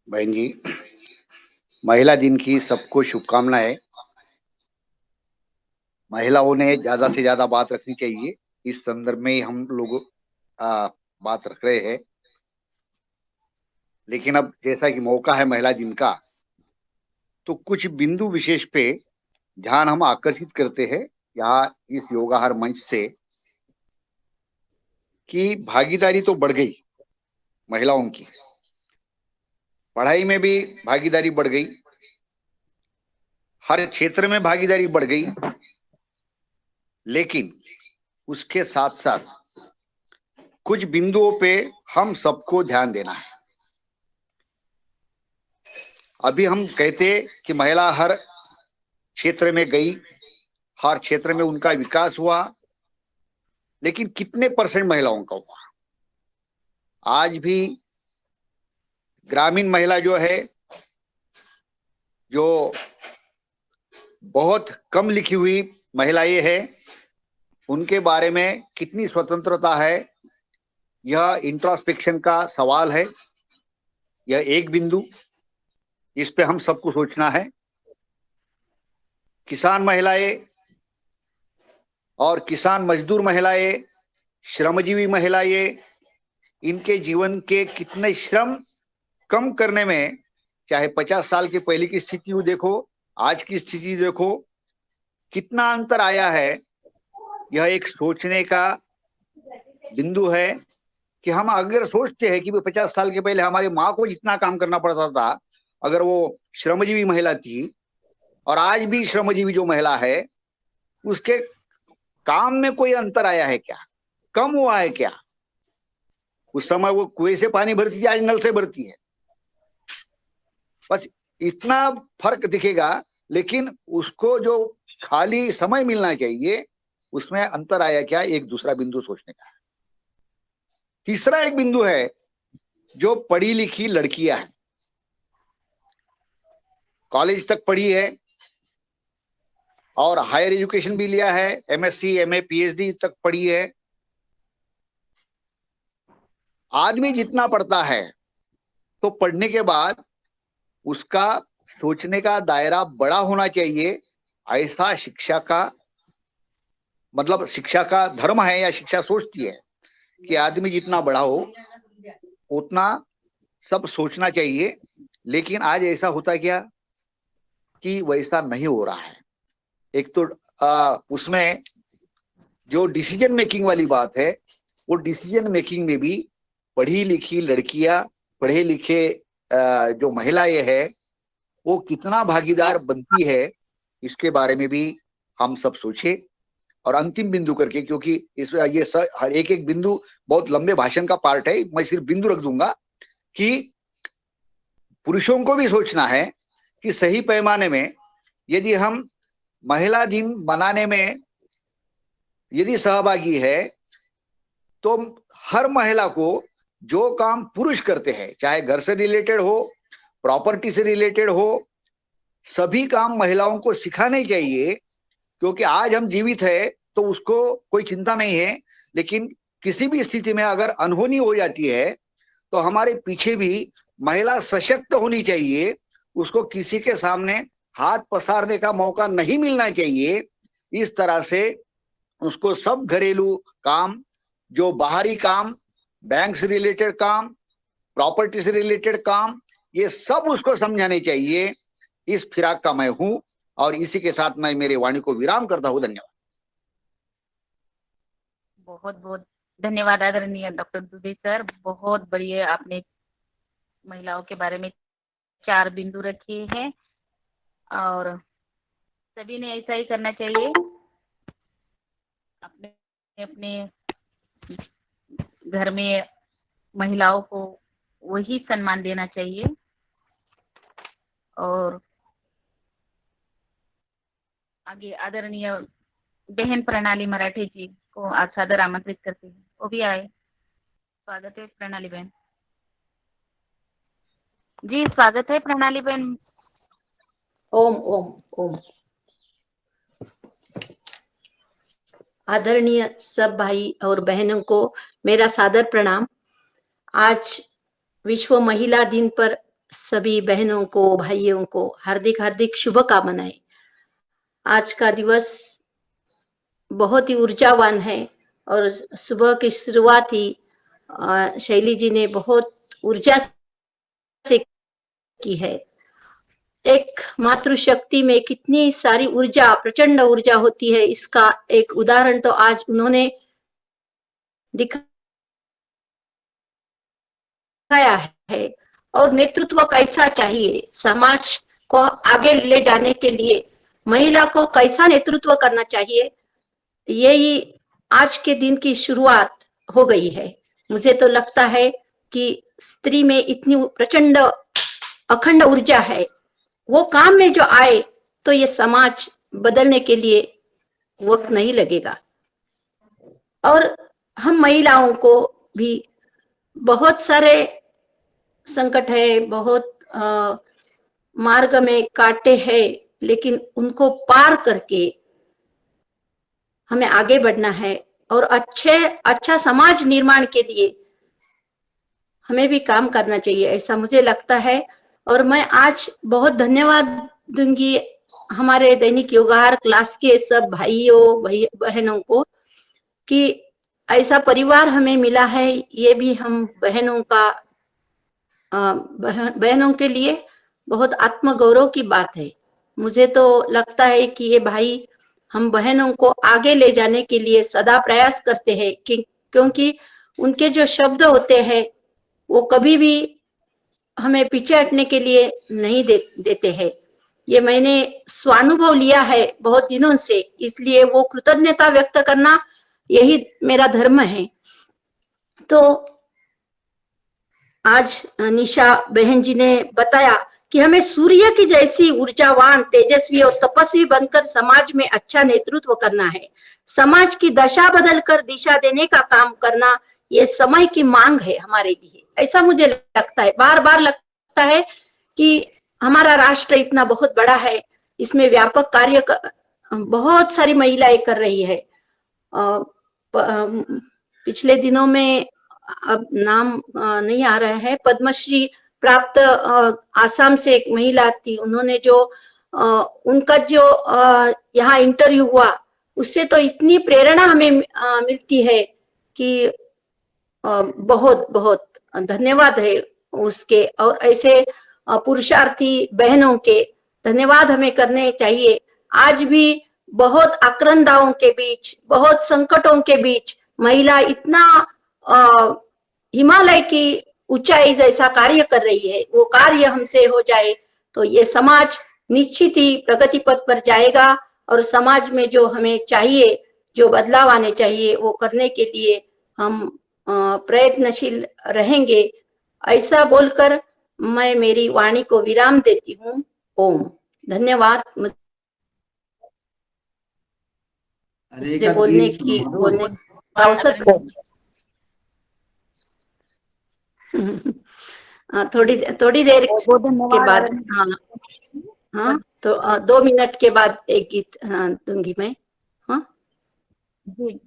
बहन जी। महिला दिन की सबको शुभकामनाएं। महिलाओं ने ज्यादा से ज्यादा बात रखनी चाहिए, इस संदर्भ में हम लोग बात रख रहे हैं। लेकिन अब जैसा कि मौका है महिला दिन का, तो कुछ बिंदु विशेष पे ध्यान हम आकर्षित करते हैं यहाँ इस योगाहार मंच से, कि भागीदारी तो बढ़ गई महिलाओं की, पढ़ाई में भी भागीदारी बढ़ गई, हर क्षेत्र में भागीदारी बढ़ गई। लेकिन उसके साथ साथ कुछ बिंदुओं पे हम सबको ध्यान देना है। अभी हम कहते कि महिला हर क्षेत्र में गई, हर क्षेत्र में उनका विकास हुआ, लेकिन कितने % महिलाओं का हुआ? आज भी ग्रामीण महिला जो है, जो बहुत कम लिखी हुई महिलाएं हैं, उनके बारे में कितनी स्वतंत्रता है, यह इंट्रोस्पेक्शन का सवाल है। यह एक बिंदु, इस पे हम सबको सोचना है। किसान महिलाएं और किसान मजदूर महिलाएं, श्रमजीवी महिलाएं, इनके जीवन के कितने श्रम कम करने में, चाहे 50 साल के पहले की स्थिति देखो, आज की स्थिति देखो, कितना अंतर आया है। यह एक सोचने का बिंदु है कि हम अगर सोचते हैं कि 50 साल के पहले हमारी माँ को जितना काम करना पड़ता था, अगर वो श्रमजीवी महिला थी, और आज भी श्रमजीवी जो महिला है, उसके काम में कोई अंतर आया है क्या? कम हुआ है क्या? उस समय वो कुएं से पानी भरती थी, आज नल से भरती है, बस इतना फर्क दिखेगा। लेकिन उसको जो खाली समय मिलना चाहिए, उसमें अंतर आया क्या? एक दूसरा बिंदु सोचने का। तीसरा एक बिंदु है, जो पढ़ी लिखी लड़कियां हैं, कॉलेज तक पढ़ी है और हायर एजुकेशन भी लिया है, MSc MA PhD तक पढ़ी है। आदमी जितना पढ़ता है, तो पढ़ने के बाद उसका सोचने का दायरा बड़ा होना चाहिए। ऐसा शिक्षा का मतलब, शिक्षा का धर्म है या शिक्षा सोचती है कि आदमी जितना बड़ा हो उतना सब सोचना चाहिए। लेकिन आज ऐसा होता क्या कि वैसा नहीं हो रहा है। एक तो उसमें जो डिसीजन मेकिंग वाली बात है, वो डिसीजन मेकिंग में भी पढ़ी लिखी लड़कियां, पढ़े लिखे जो महिलाएं हैं, वो कितना भागीदार बनती है, इसके बारे में भी हम सब सोचे। और अंतिम बिंदु करके, क्योंकि इस ये हर एक बिंदु बहुत लंबे भाषण का पार्ट है, मैं सिर्फ बिंदु रख दूंगा कि पुरुषों को भी सोचना है कि सही पैमाने में यदि हम महिला दिन मनाने में यदि सहभागी है, तो हर महिला को जो काम पुरुष करते हैं, चाहे घर से रिलेटेड हो, प्रॉपर्टी से रिलेटेड हो, सभी काम महिलाओं को सिखाने चाहिए। क्योंकि आज हम जीवित है तो उसको कोई चिंता नहीं है, लेकिन किसी भी स्थिति में अगर अनहोनी हो जाती है तो हमारे पीछे भी महिला सशक्त होनी चाहिए। उसको किसी के सामने हाथ पसारने का मौका नहीं मिलना चाहिए। इस तरह से उसको सब घरेलू काम, जो बाहरी काम, बैंक से रिलेटेड काम, प्रॉपर्टी से रिलेटेड काम, ये सब उसको समझाने चाहिए। इस फिराक का मैं हूं और इसी के साथ मैं मेरे वाणी को विराम करता हूं। धन्यवाद। बहुत बहुत धन्यवाद आदरणीय डॉक्टर दुबे सर। बहुत बढ़िया, आपने महिलाओं के बारे में 4 बिंदु रखे हैं और सभी ने ऐसा ही करना चाहिए। अपने अपने घर में महिलाओं को वही सम्मान देना चाहिए। और आगे आदरणीय बहन प्रणाली मराठे जी को आज सादर आमंत्रित करते हैं, वो भी आए। स्वागत है प्रणाली बहन जी, स्वागत है प्रणाली बहन। ओम ओम ओम। आदरणीय सब भाई और बहनों को मेरा सादर प्रणाम। आज विश्व महिला दिन पर सभी बहनों को, भाइयों को हार्दिक हार्दिक शुभकामनाएं। आज का दिवस बहुत ही ऊर्जावान है और सुबह की शुरुआत ही शैली जी ने बहुत ऊर्जा से की है। एक मातृशक्ति में कितनी सारी ऊर्जा, प्रचंड ऊर्जा होती है, इसका एक उदाहरण तो आज उन्होंने दिखाया है। और नेतृत्व कैसा चाहिए, समाज को आगे ले जाने के लिए महिला को कैसा नेतृत्व करना चाहिए, यही आज के दिन की शुरुआत हो गई है। मुझे तो लगता है कि स्त्री में इतनी प्रचंड अखंड ऊर्जा है, वो काम में जो आए तो ये समाज बदलने के लिए वक्त नहीं लगेगा। और हम महिलाओं को भी बहुत सारे संकट है, बहुत मार्ग में कांटे हैं, लेकिन उनको पार करके हमें आगे बढ़ना है और अच्छा समाज निर्माण के लिए हमें भी काम करना चाहिए, ऐसा मुझे लगता है। और मैं आज बहुत धन्यवाद दूंगी हमारे दैनिक योगाहार क्लास के सब भाइयों बहनों को कि ऐसा परिवार हमें मिला है। ये भी हम बहनों के लिए बहुत आत्मगौरव की बात है। मुझे तो लगता है कि ये भाई हम बहनों को आगे ले जाने के लिए सदा प्रयास करते हैं, क्योंकि उनके जो शब्द होते हैं वो कभी भी हमें पीछे हटने के लिए नहीं देते हैं। ये मैंने स्वानुभव लिया है बहुत दिनों से, इसलिए वो कृतज्ञता व्यक्त करना यही मेरा धर्म है। तो आज निशा बहन जी ने बताया कि हमें सूर्य की जैसी ऊर्जावान, तेजस्वी और तपस्वी बनकर समाज में अच्छा नेतृत्व करना है। समाज की दशा बदलकर दिशा देने का काम करना ये समय की मांग है हमारे लिए, ऐसा मुझे लगता है। बार बार लगता है कि हमारा राष्ट्र इतना बहुत बड़ा है, इसमें व्यापक कार्य बहुत सारी महिलाएं कर रही है। पिछले दिनों में, अब नाम नहीं आ रहा है, पद्मश्री प्राप्त आसाम से एक महिला थी, उन्होंने जो उनका जो यहाँ इंटरव्यू हुआ, उससे तो इतनी प्रेरणा हमें मिलती है कि बहुत बहुत धन्यवाद है उसके। और ऐसे पुरुषार्थी बहनों के धन्यवाद हमें करने चाहिए। आज भी बहुत आक्रंदाओं के बीच, बहुत संकटों के बीच महिला इतना हिमालय की ऊंचाई जैसा कार्य कर रही है। वो कार्य हमसे हो जाए तो ये समाज निश्चित ही प्रगति पथ पर जाएगा और समाज में जो हमें चाहिए, जो बदलाव आने चाहिए, वो करने के लिए हम प्रयत्नशील रहेंगे। ऐसा बोलकर मैं मेरी वाणी को विराम देती हूँ। ओम। धन्यवाद मुझे बोलने का अवसर। थोड़ी देर के बाद, हाँ तो 2 मिनट के बाद एक गीत दूंगी मैं। हाँ जी,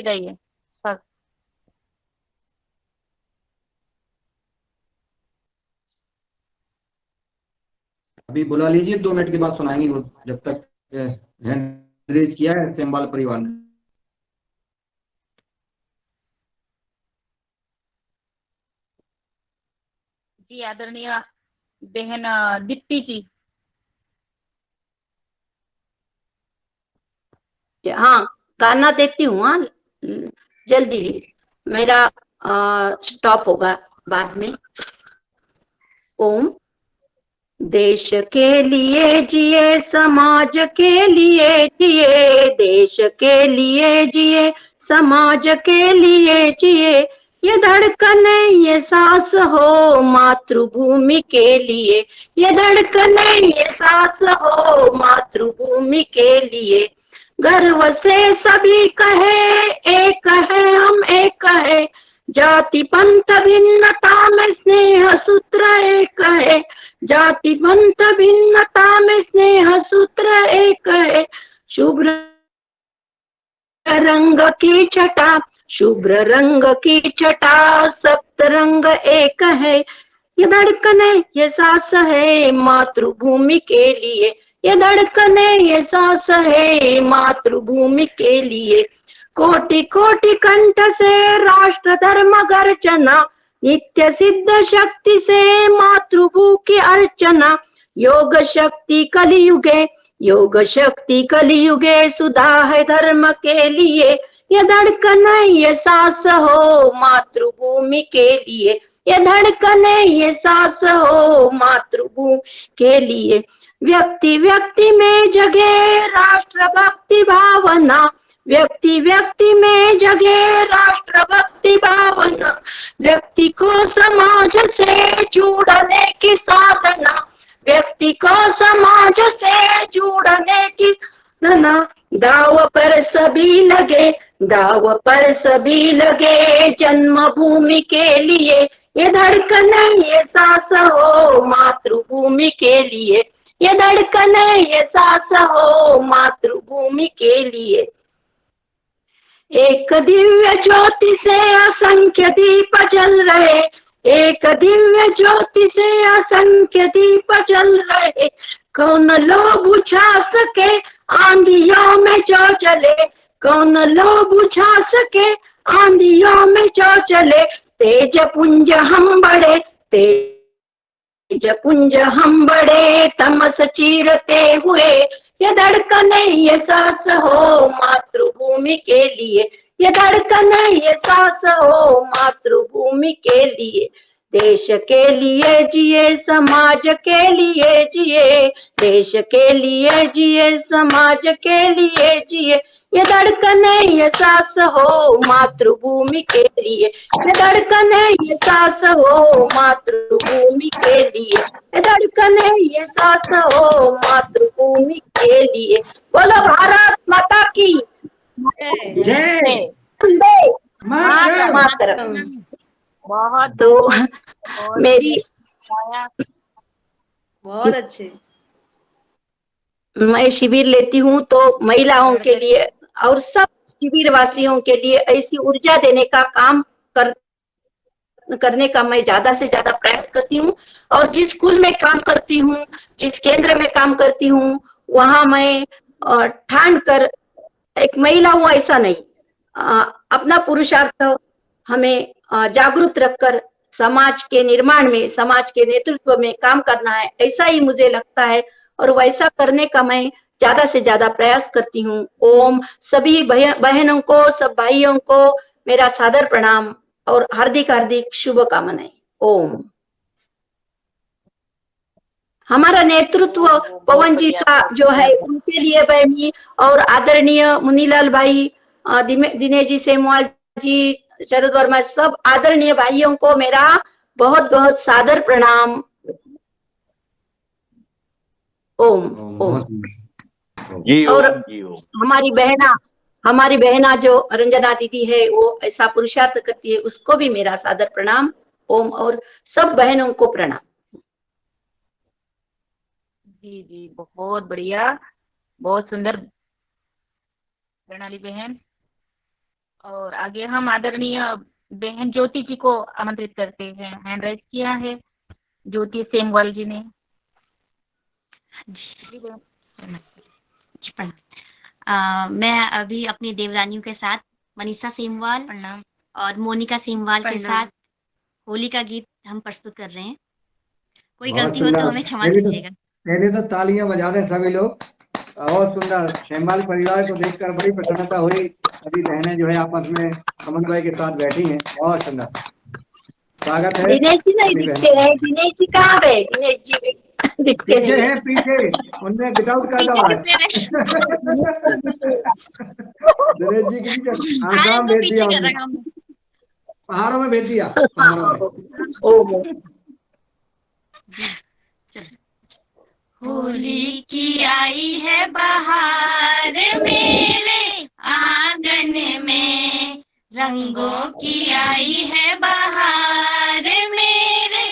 गाइए। अभी बुला लीजिए, 2 मिनट के बाद सुनाएंगे वो, जब तक हैंड रेज किया है सेमवाल परिवार ने। जी, आदरणीय बहन दीप्ति जी। हाँ, गाना देती हूँ। हाँ, जल्दी मेरा स्टॉप होगा बाद में। ओम। देश के लिए जिए, समाज के लिए जिए, देश के लिए जिए, समाज के लिए जिए, ये धड़कने ये सांस हो मातृभूमि के लिए, ये धड़कने ये सांस हो मातृभूमि के लिए। गर्व से सभी कहे एक है हम एक है, जाति पंथ भिन्नता में स्नेह सूत्र एक है, जाति पंथ भिन्नता में स्नेह सूत्र एक है। शुभ्र रंग की छटा, शुभ्र रंग की छटा, सप्त रंग एक है, ये धड़कने ये सांस है मातृभूमि के लिए, ये धड़कने ये सांस है मातृभूमि के लिए। कोटि कोटि कंठ से राष्ट्र धर्म गर्जना, नित्य सिद्ध शक्ति से मातृभू की अर्चना। योग शक्ति कलियुगे, योग शक्ति कलियुगे, सुधा है धर्म के लिए, ये धड़कन ये सांस हो मातृभूमि के लिए, ये धड़कन ये सांस हो मातृभूमि के लिए। व्यक्ति व्यक्ति में जगे राष्ट्र भक्ति भावना, व्यक्ति व्यक्ति में जगे राष्ट्र भक्ति भावना, व्यक्ति को समाज से जोड़ने की साधना, व्यक्ति को समाज से जोड़ने की साधना। दाव पर सभी लगे, दाव पर सभी लगे, जन्मभूमि के लिए, ये धड़कन ये सांस हो मातृभूमि के लिए, ये धड़कन ये सांस हो मातृभूमि के लिए। एक दिव्य ज्योति से असंख्य दीप जल रहे, एक दिव्य ज्योति से असंख्य दीप जल रहे, कौन लो बुझा सके आंधियों में जो चले, कौन लो बुझा सके आंधियों में जो चले। तेज पुंज हम बड़े, तेज पुंज हम बड़े, तमस चीरते हुए, ये धड़कन ये सांस हो मातृभूमि के लिए, ये धड़कन ये सांस हो मातृभूमि के लिए। देश के लिए जिए, समाज के लिए जिए, देश के लिए जिए, समाज के लिए जिए, ये धड़कन ये सांस हो मातृभूमि के लिए, ये धड़कन ये सांस हो मातृभूमि के लिए, ये धड़कन ये सांस हो मातृभूमि के लिए। बोलो भारत माता की जय। वंदे मातरम। मातरम। बहुत तो मेरी बहुत अच्छे। मैं शिविर लेती हूँ तो महिलाओं के लिए और सब शिविर वासियों के लिए ऐसी ऊर्जा देने का काम करने का मैं ज्यादा से ज्यादा प्रयास करती हूँ। और जिस स्कूल में काम करती हूँ, जिस केंद्र में काम करती हूँ, वहां मैं ठान कर, एक महिला हूँ ऐसा नहीं, अपना पुरुषार्थ हमें जागरूक रखकर समाज के निर्माण में, समाज के नेतृत्व में काम करना है, ऐसा ही मुझे लगता है और वैसा करने का मैं ज्यादा से ज्यादा प्रयास करती हूँ। ओम। सभी बहनों को, सब भाइयों को मेरा सादर प्रणाम और हार्दिक हार्दिक शुभकामनाएं। ओम। हमारा नेतृत्व पवन जी का जो है, उनके लिए मैं और आदरणीय मुनीलाल भाई, दिनेश जी सेमवाल जी, शरद वर्मा, सब आदरणीय भाइयों को मेरा बहुत बहुत सादर प्रणाम। ओम ओम। और हमारी बहना जो रंजना दीदी है, वो ऐसा पुरुषार्थ करती है, उसको भी मेरा सादर प्रणाम। ओम। और सब बहनों को प्रणाम। जी जी, बहुत बढ़िया, बहुत सुंदर प्रणाली बहन। और आगे हम आदरणीय बहन ज्योति जी को आमंत्रित करते हैं। हैंड राइज किया है ज्योति सेमवाल जी ने। जी प्रणाम। मैं अभी अपनी देवरानियों के साथ मनीषा सेमवाल और मोनिका सेमवाल के साथ होली का गीत हम प्रस्तुत कर रहे हैं। कोई गलती हो तो हमें क्षमा कीजिएगा। पहले तो तालियां बजा दें सभी लोग। बहुत सुंदर, सेमवाल परिवार को देखकर बड़ी प्रसन्नता हुई। सभी बहनें जो है आपस में समन्वय के साथ बैठी हैं। बहुत सुंदर स्वागत है। दिनेश जी नहीं दिखते हैं। दिनेश जी कहाँ गए? दिनेश जी दिखते पीछे हैं, पीछे उनने विदाउट कर दवा। दिनेश जी की आसाम भेज दिया उन्होंने, पहाड़ों में भेज दिया, पहाड़ों में। होली की आई है बहार मेरे आंगन में, रंगों की आई है बहार मेरे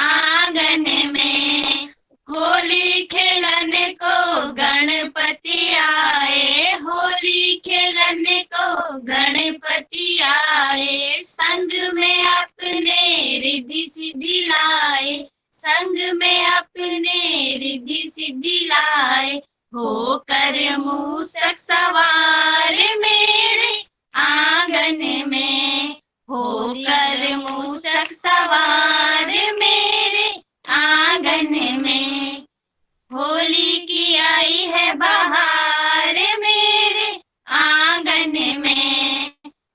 आंगन में, होली खेलने को गणपति आए, होली खेलने को गणपति आए, संग में अपने रिद्धि सिद्धि लाए, संग में अपने रिद्धि सिद्धि लाए, होकर मूसक सवार मेरे आंगन में, होकर मूसक सवार मेरे आंगन में, होली की आई है बहार मेरे आंगन में,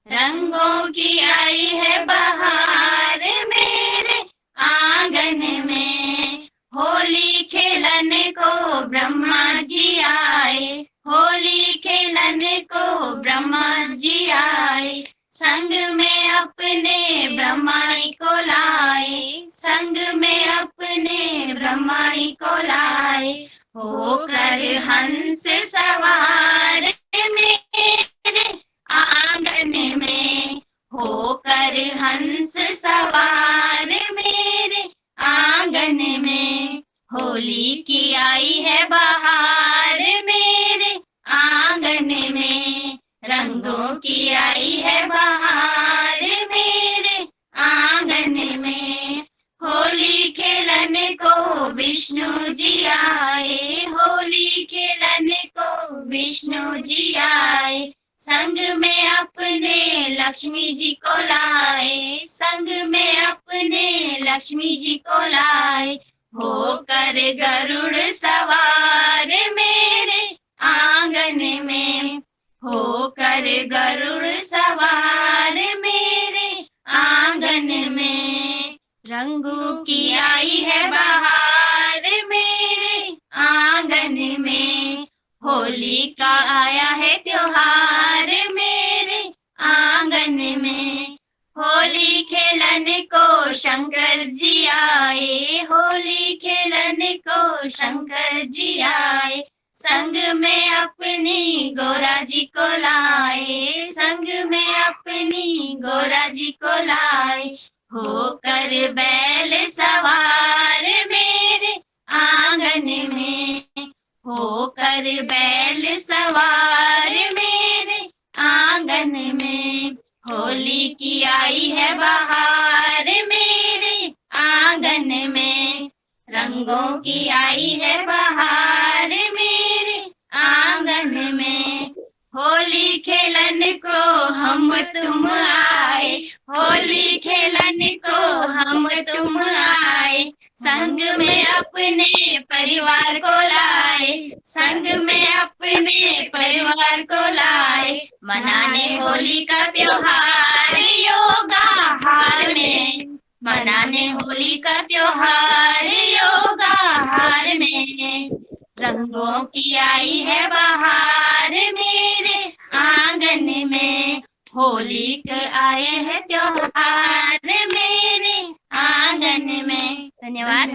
रंगों की आई है बहार मेरे आंगन में, होली खेलने को ब्रह्मा जी आए, होली खेलने को ब्रह्मा जी आए, संग में अपने ब्रह्माणी को लाए, संग में अपने ब्रह्माणी को लाए, होकर हंस सवार मेरे आंगन में, होकर हंस सवार मेरे आंगन में, होली की आई है बहार मेरे आंगन में, रंगों की आई है बहार मेरे आंगन में, होली खेलने को विष्णु जी आए, होली खेलने को विष्णु जी आए, संग में अपने लक्ष्मी जी को लाए, संग में अपने लक्ष्मी जी को लाए, होकर गरुड़ सवार मेरे आंगन में, होकर गरुड़ सवार मेरे आंगन में, रंगों की आई है बहार मेरे आंगन में, होली का आया है त्योहार मेरे आंगन में, होली खेलने को शंकर जी आए, होली खेलने को शंकर जी आए, संग में अपनी गोरा जी को लाए, संग में अपनी गोरा जी को लाए, होकर बैल सवार मेरे आंगन में, होकर बैल सवार मेरे आंगन में, होली की आई है बहार मेरे आंगन में, रंगों की आई है बहार मेरे आंगन में, होली खेलने को हम तुम आए, होली खेलने को हम तुम आए, संग में अपने परिवार को लाए, संग में अपने परिवार को लाए, मनाने होली का त्योहार योगा हार में, मनाने होली का त्योहार योगा हार में, रंगों की आई है बहार मेरे आंगन में, होली के आए हैं त्योहार मेरे आंगन में। धन्यवाद।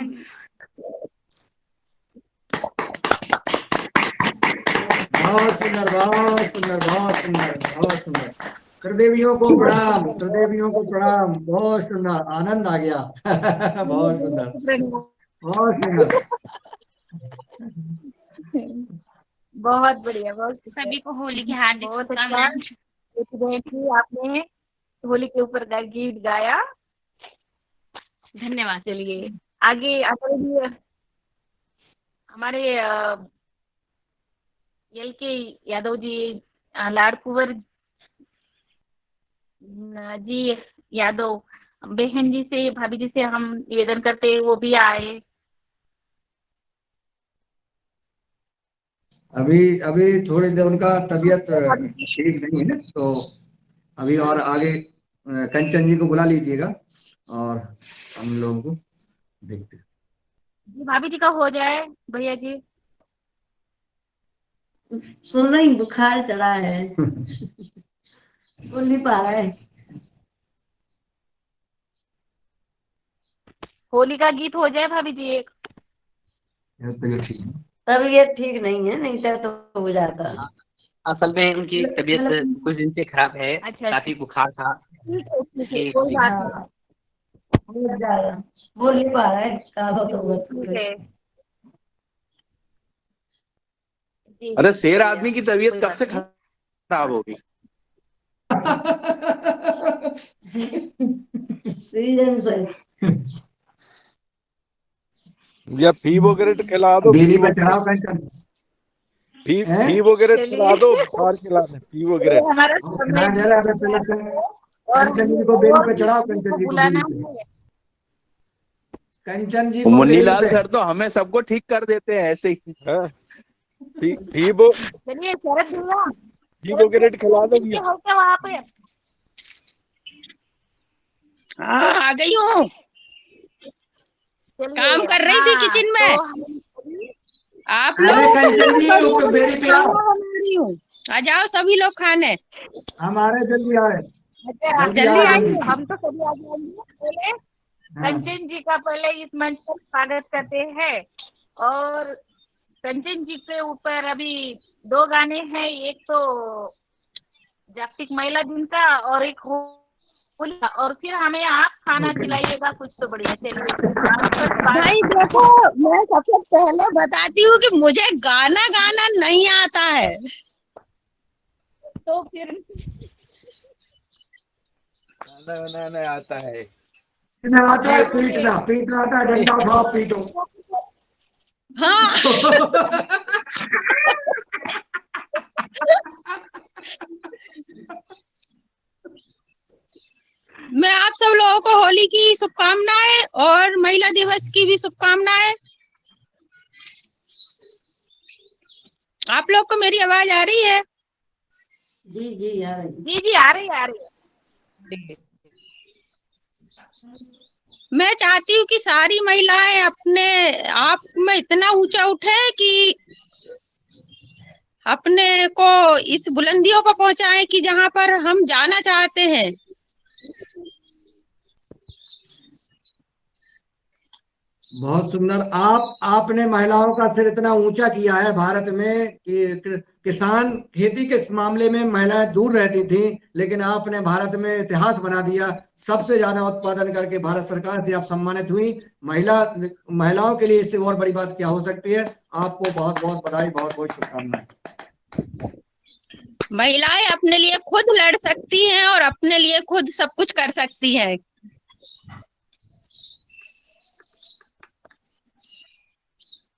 बहुत सुंदर, बहुत सुंदर, बहुत सुंदर, बहुत सुंदर। त्रिदेवियों को प्रणाम, त्रिदेवियों को प्रणाम। बहुत सुंदर, आनंद आ गया। बहुत सुंदर, बहुत सुंदर। बहुत बढ़िया, बहुत सभी को होली की हार्दिक बहुत अच्छा। शुभकामनाएं। आपने होली के ऊपर गीत गाया। धन्यवाद। चलिए आगे हमारे एल के यादव जी, लाड कुंवर जी यादव, बहन जी से, भाभी जी से हम निवेदन करते हैं वो भी आए। अभी थोड़ी देर उनका तबीयत ठीक नहीं है, तो अभी और आगे कंचन जी को बुला लीजिएगा और हम लोगों को देखते हैं। जी भाभी जी का हो जाए भैया जी। सुन रही, बुखार चढ़ा है। बोल नहीं पा रहा है। होली का गीत हो जाए भाभी जी एक। तबीयत ठीक नहीं है, नहीं तो हो जाता। असल में उनकी तबीयत कुछ दिन से खराब है। अच्छा, काफी बुखार था। ठीक है, कोई बात नहीं। हो जाएगा, बोल नहीं पा रहा है। ठीक है। जी, अरे जी, शेर बढ़िया, आदमी की तबीयत कोई कब बात से नहीं। खराब होगी? सीजन से। या फी वगैरह खिला दो, बीड़ी पे चढ़ाओ कंचन। फी वगैरह खिला दो, बुखार खिलाने फी वगैरह। हमारा कंचन जी को बेड़ी पे चढ़ाओ, कंचन जी को बुलाना बेड़ी पे। है। कंचन जी को मुन्नीलाल बेड़ी पे। सर तो हमें सबको ठीक कर देते हैं ऐसे ही। चलिए शरद भैया, फी वगैरह खिला दो भैया। हो क्या वहाँ पे? हाँ आ गई हूँ। काम कर रही थी किचन में। आप लोग खाना बना रही हूँ। आ जाओ सभी लोग खाने। हमारे जल्दी आए। जल्दी आइए। हम तो सभी आ जाएंगे। पहले कंचन जी का पहले इस मंच पर स्वागत करते हैं। और कंचन जी के ऊपर अभी 2 गाने हैं, एक तो जागतिक महिला दिन का और एक होली, और फिर हमें आप खाना खिलाइएगा कुछ तो बढ़िया। चलिए भाई देखो, मैं सबसे पहले बताती हूँ कि मुझे गाना गाना नहीं आता है। तो फिर गाना बनाना आता है। आता है, पीटना आता है, डंडा उठाओ पीटो। हाँ। मैं आप सब लोगों को होली की शुभकामनाएं और महिला दिवस की भी शुभकामनाएं। आप लोग को मेरी आवाज आ रही है? जी जी आ रही। जी जी आ रही है। मैं चाहती हूँ कि सारी महिलाएं अपने आप में इतना ऊंचा उठे कि अपने को इस बुलंदियों पर पहुंचाएं कि जहां पर हम जाना चाहते हैं। बहुत सुंदर। आपने महिलाओं का सिर इतना ऊंचा किया है भारत में कि किसान खेती के मामले में महिलाएं दूर रहती थी, लेकिन आपने भारत में इतिहास बना दिया। सबसे ज्यादा उत्पादन करके भारत सरकार से आप सम्मानित हुई। महिलाओं के लिए इससे और बड़ी बात क्या हो सकती है। आपको बहुत बहुत बधाई, बहुत बहुत शुभकामनाएं। महिलाएं अपने लिए खुद लड़ सकती हैं और अपने लिए खुद सब कुछ कर सकती हैं।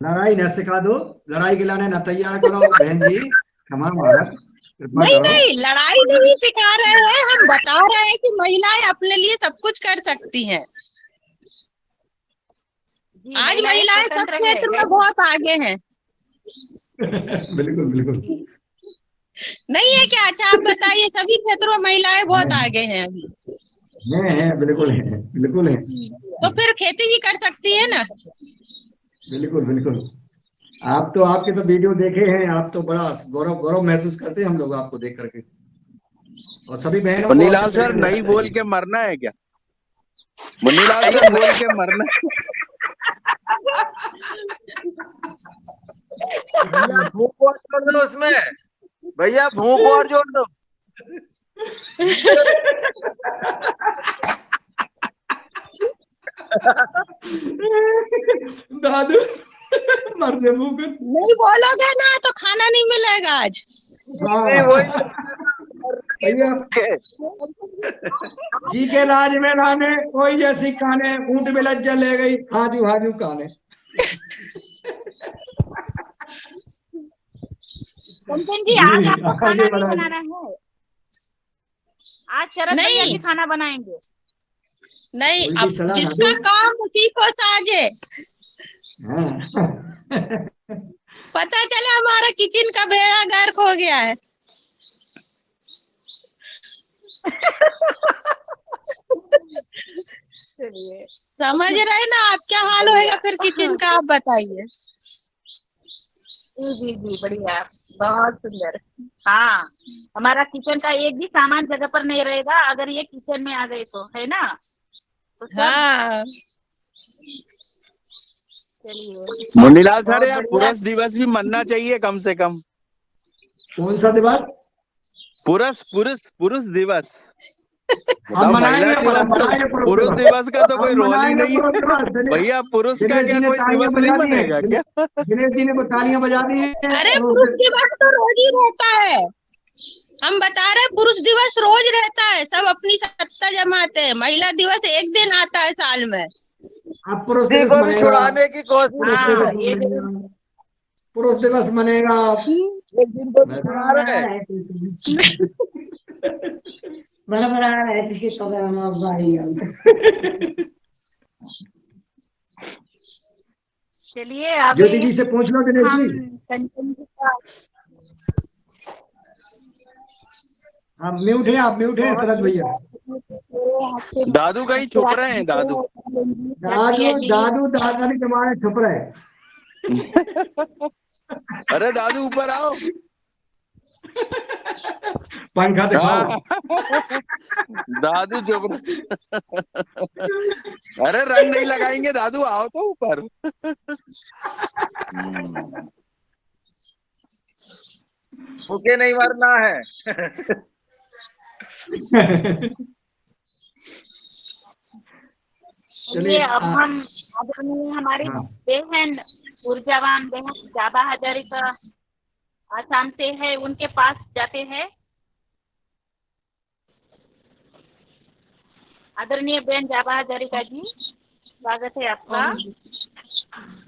लड़ाई न सिखा दो, लड़ाई के लाने न तैयार करो बहन जी। क्षमा मारत, नहीं नहीं, लड़ाई नहीं सिखा रहे हैं, हम बता रहे हैं कि महिलाएं अपने लिए सब कुछ कर सकती हैं। आज महिलाएं सब क्षेत्र में बहुत आगे हैं। बिल्कुल बिल्कुल। नहीं है क्या? अच्छा आप बताइए, सभी क्षेत्रों में महिलाएं बहुत आगे हैं अभी। है, बिल्कुल है, बिल्कुल है, तो फिर खेती भी कर सकती है ना। बिल्कुल बिल्कुल। आप तो, आपके तो वीडियो देखे हैं, आप तो बड़ा गौरव गौरव महसूस करते हैं हम लोग आपको देख करके, और सभी बहनों को मुन्नीलाल अच्छे सर, तरीके नहीं से बोल के मरना है क्या? मुन्नीलाल सर, बोल के मरना है। भैया भूख और जोड़ दो उसमें, भैया भूख और जोड़ दो। दादू मरने मुंह कर। नहीं बोलोगे ना तो खाना नहीं मिलेगा आज। नहीं वही भैया जी के राज में राने कोई जैसी काने, ऊंट में लज्जा ले गई हाजू हाजू काने। कंचन जी, आज आपको खाना नहीं बनाना है, आज शरद भैया जी खाना बनाएंगे। नहीं, अब जिसका काम उसी को साजे। पता चला हमारा किचन का बेड़ा गर्क हो गया है। चलिए, समझ रहे ना आप, क्या हाल होएगा फिर किचन का, आप बताइए। जी जी जी, बढ़िया, बहुत सुंदर। हाँ, हमारा किचन का एक भी सामान जगह पर नहीं रहेगा अगर ये किचन में आ गए तो, है ना। तो हाँ, चलिए। मुन्नीलाल सर, यार पुरुष दिवस भी मनना चाहिए कम से कम। कौन सा दिवस? पुरुष दिवस। हम मनाएंगे, पुरुष दिवस का तो कोई रोल ही नहीं है भैया। पुरुष का क्या कोई दिवस नहीं बनेगा क्या? दिनेश जी ने तालियां बजा दी है। अरे पुरुष दिवस तो रोज ही रहता है, हम बता रहे पुरुष दिवस रोज रहता है, सब अपनी सत्ता जमाते हैं। महिला दिवस एक दिन आता है साल में। अब पुरुष दिवस दिवस मनेगा, छुड़ाने की कोशिश। पुरुष दिवस मनेगा, एक दिन तो छुड़ा रहे हैं। चलिए, अब ज्योति जी से पूछ लो दिनेश हम जी। कंचन जी का, आप म्यूट है, आप म्यूट है तरत भैया। दादू कहीं छुप रहे हैं, दादू दादू दादानी के मारे छुप रहे हैं। अरे दादू ऊपर आओ, पंखा दिखाओ। दादू चुप। अरे रंग नहीं लगाएंगे दादू, आओ तो ऊपर। भूखे नहीं मरना है। चलिए, अब हम आदरणीय हमारी बहन, ऊर्जावान बहन जाबा हजारिका आसाम से है, उनके पास जाते हैं। आदरणीय बहन जाबा हजारिका जी, स्वागत है आपका।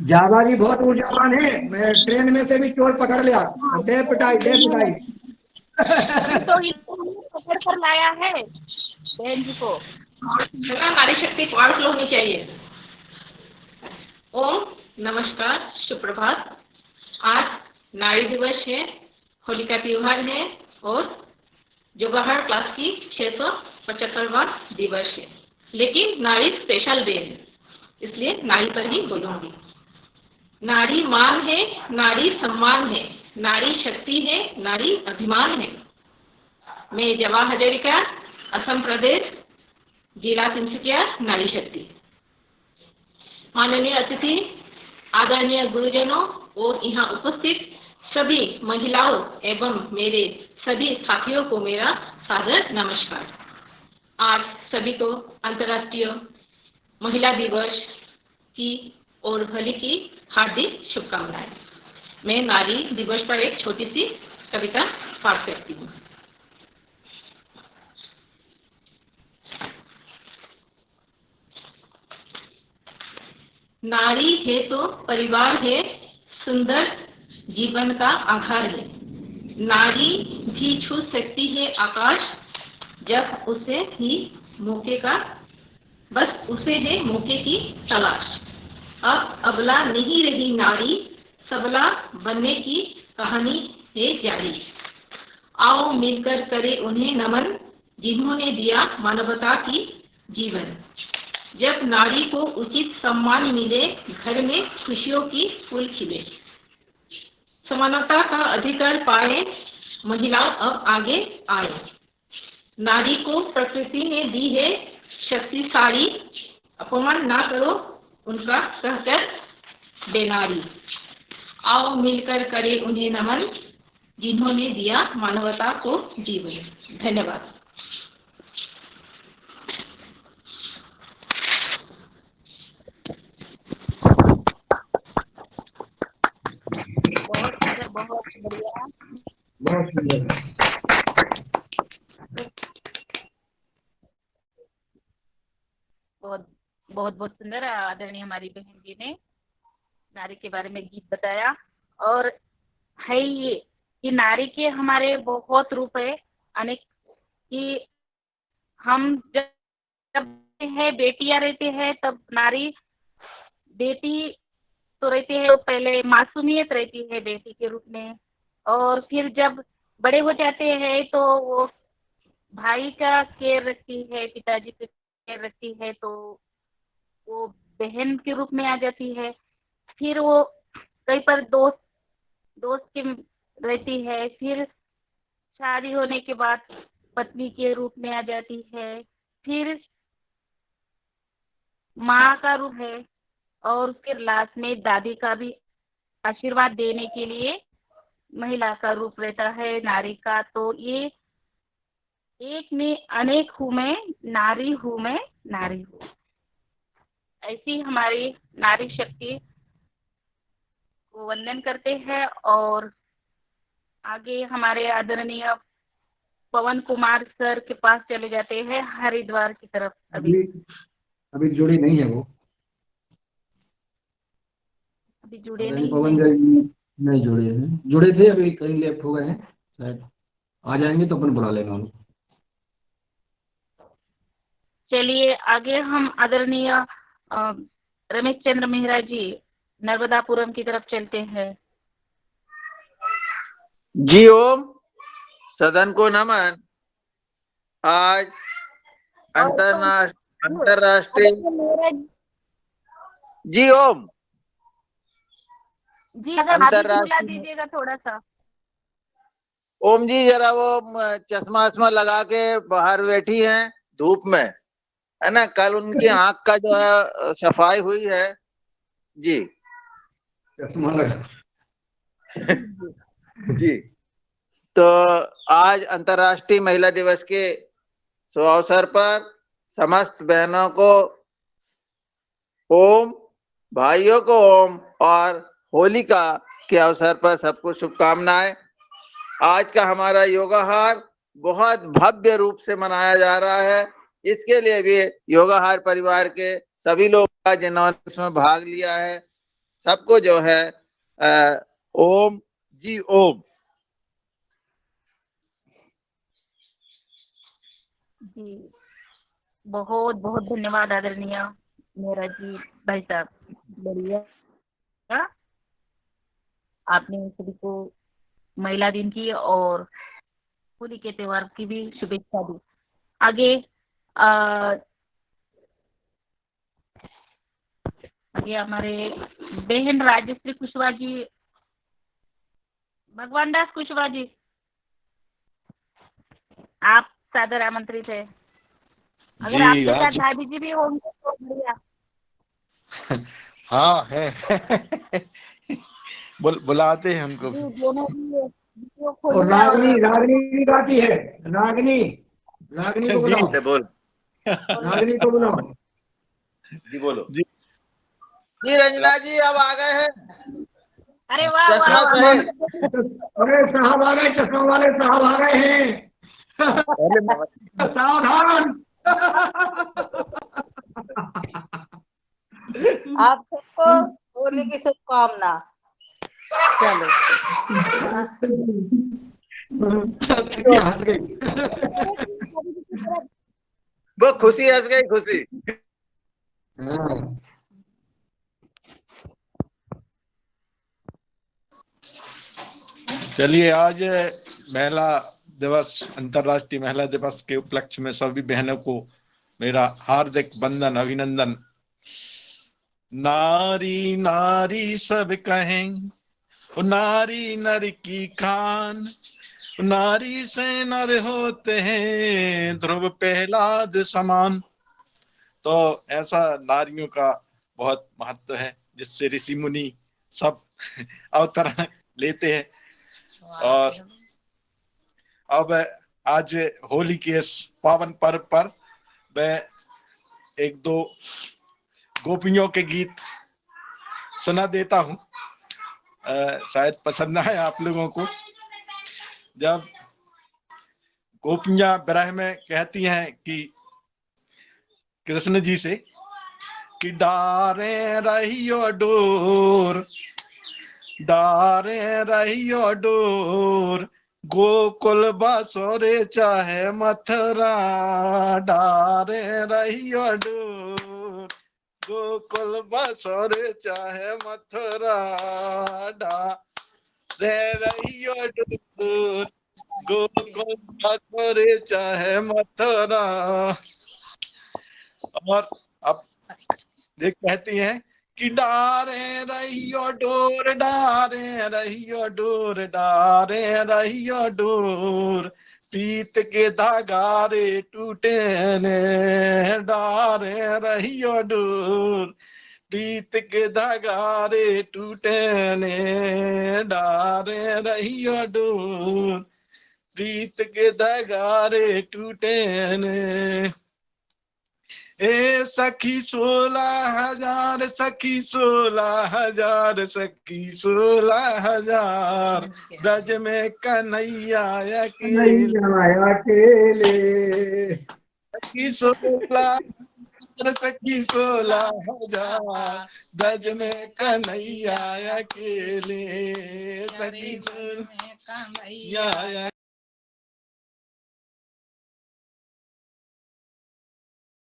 जाबा जी बहुत ऊर्जावान है, मैं ट्रेन में से भी चोर पकड़ लिया, दे पिटाई दे पिटाई। तो इसको पकड़ कर लाया है बहन जी को। नारी शक्ति पावरफुल होनी चाहिए। ओम नमस्कार, सुप्रभात। आज नारी दिवस है, होली का त्योहार है और जोगाहर क्लास की 675वां दिवस है, लेकिन नारी स्पेशल डे है, इसलिए नारी पर ही बोलूंगी। नारी मान है, नारी सम्मान है, नारी शक्ति है, नारी अभिमान है। मैं जाबा हजारिका, असम प्रदेश, जिला तिनसुकिया, नारी शक्ति। माननीय अतिथि, आदरणीय गुरुजनों और यहाँ उपस्थित सभी महिलाओं एवं मेरे सभी साथियों को मेरा सादर नमस्कार। आज सभी को अंतर्राष्ट्रीय महिला दिवस की और होली की हार्दिक शुभकामनाएं। मैं नारी दिवस पर एक छोटी सी कविता पाठ करती हूँ। नारी है तो परिवार है, सुंदर जीवन का आधार है। नारी भी छू सकती है आकाश, जब उसे ही मौके का, बस उसे है मौके की तलाश। अब अबला नहीं रही नारी, सबला बनने की कहानी है जारी। आओ मिलकर करे उन्हें नमन, जिन्होंने दिया मानवता की जीवन। जब नारी को उचित सम्मान मिले, घर में खुशियों की फूल खिले। समानता का अधिकार पाए, महिला अब आगे आए। नारी को प्रकृति ने दी है शक्तिशाली, अपमान ना करो उनका कहकर बेनारी। आओ मिलकर करे उन्हें नमन, जिन्होंने दिया मानवता को जीवन। धन्यवाद। बहुत बढ़िया। बहुत सुंदर। बहुत बहुत बहुत सुंदर आदरणीय हमारी बहन जी ने नारी के बारे में गीत बताया। और है ये कि नारी के हमारे बहुत रूप है अनेक, कि हम जब है बेटियां रहते हैं तब नारी, बेटी तो रहती है, वो पहले मासूमियत रहती है बेटी के रूप में, और फिर जब बड़े हो जाते हैं तो वो भाई का केयर रखती है, पिताजी का केयर रखती है, तो वो बहन के रूप में आ जाती है। फिर वो कहीं पर दोस्त की रहती है, फिर शादी होने के बाद पत्नी के रूप में आ जाती है, फिर माँ का रूप है, और फिर लास्ट में दादी का भी आशीर्वाद देने के लिए महिला का रूप रहता है नारी का। तो ये एक में अनेक हूँ मैं, नारी हूँ मैं, नारी हूँ। ऐसी हमारी नारी शक्ति को वंदन करते हैं। और आगे हमारे आदरणीय पवन कुमार सर के पास चले जाते हैं हरिद्वार की तरफ। अभी जुड़ी नहीं है वो, अभी जुड़े नहीं पवन हैं। जी नहीं जुड़े हैं, जुड़े थे अभी कहीं लेफ्ट हो गए हैं, शायद आ जाएंगे तो अपन बुला लेना उनको। चलिए आगे हम आदरणीय रमेश चंद्र मेहरा जी नर्मदापुरम की तरफ चलते हैं। जी ओम, सदन को नमन। आज अंतरराष्ट्रीय जी ओम, जी अगर आप भी बुला दीजिएगा थोड़ा सा। ओम जी जरा वो चश्मा वश्मा लगा के बाहर बैठी हैं धूप में, है ना। कल उनकी आंख का जो है सफाई हुई है जी। चश्मा लगा जी। तो आज अंतर्राष्ट्रीय महिला दिवस के शुभ अवसर पर समस्त बहनों को ओम, भाइयों को ओम, और होलिका के अवसर पर सबको शुभकामनाएं। आज का हमारा योगाहार बहुत भव्य रूप से मनाया जा रहा है। इसके लिए भी योगाहार परिवार के सभी लोग जिन्होंने इसमें भाग लिया है, सबको जो है ओम जी ओम। जी बहुत बहुत धन्यवाद आदरणीय मेरा जी भाई साहब, बढ़िया। आपने सभी को महिला दिन की और होली के त्योहार की भी शुभेच्छा दी। आगे हमारे बहन राजश्री कुशवाहा जी, भगवान दास कुशवाहा जी, आप सादर आमंत्रित है। अगर आपके साथ भाभी जी भी होंगे तो बढ़िया। हाँ है बुलाते हैं हमको भी। और रागनी भी गाती है, रागनी को बुलाओ। बोल रागनी को बुलाओ। जी बोलो जी। रंजना जी अब आ गए हैं। अरे वाह चश्मा सहित। अरे साहब आ गए, चश्मा वाले साहब आ गए हैं। सावधान। आप सबको होली की शुभकामना। चलो हंस गई। वो खुशी हंस गई, खुशी। चलिए आज महिला दिवस, अंतर्राष्ट्रीय महिला दिवस के उपलक्ष्य में सभी बहनों को मेरा हार्दिक वंदन अभिनंदन। नारी नारी सब कहें, नारी नर की खान, नारी से नर होते हैं ध्रुव प्रहलाद समान। तो ऐसा नारियों का बहुत महत्व है, जिससे ऋषि मुनि सब अवतरण लेते हैं। और अब आज होली के इस पावन पर्व पर मैं एक दो गोपियों के गीत सुना देता हूँ, शायद पसंद आए आप लोगों को। जब गोपियां विरह में कहती हैं कि कृष्ण जी से कि डारे रहियो डोर, डारे रहियो डोर, गोकुल बसोरे चाहे मथुरा, डारे रहियो डोर, गोकुल बसोरे चाहे मथुरा, डारे रहियो डोर, गोकुल बसोरे चाहे मथुरा। और अब ये कहती हैं कि डारे रहियो डोर, डारे रहियो डोर, डारे रहियो डोर, पीत के धागारे टूटे ने, डारे रहियो डोर, पीत के धागारे टूटे ने, डारे रहियो डोर, प्रीत के धागारे टूटे ने। ए सखी 16,000, सखी 16,000, सखी 16,000, ब्रज में कन्हैया अकेले, सखी 16,000, सखी 16,000, ब्रज में कन्हैया अकेले, सखी 16,000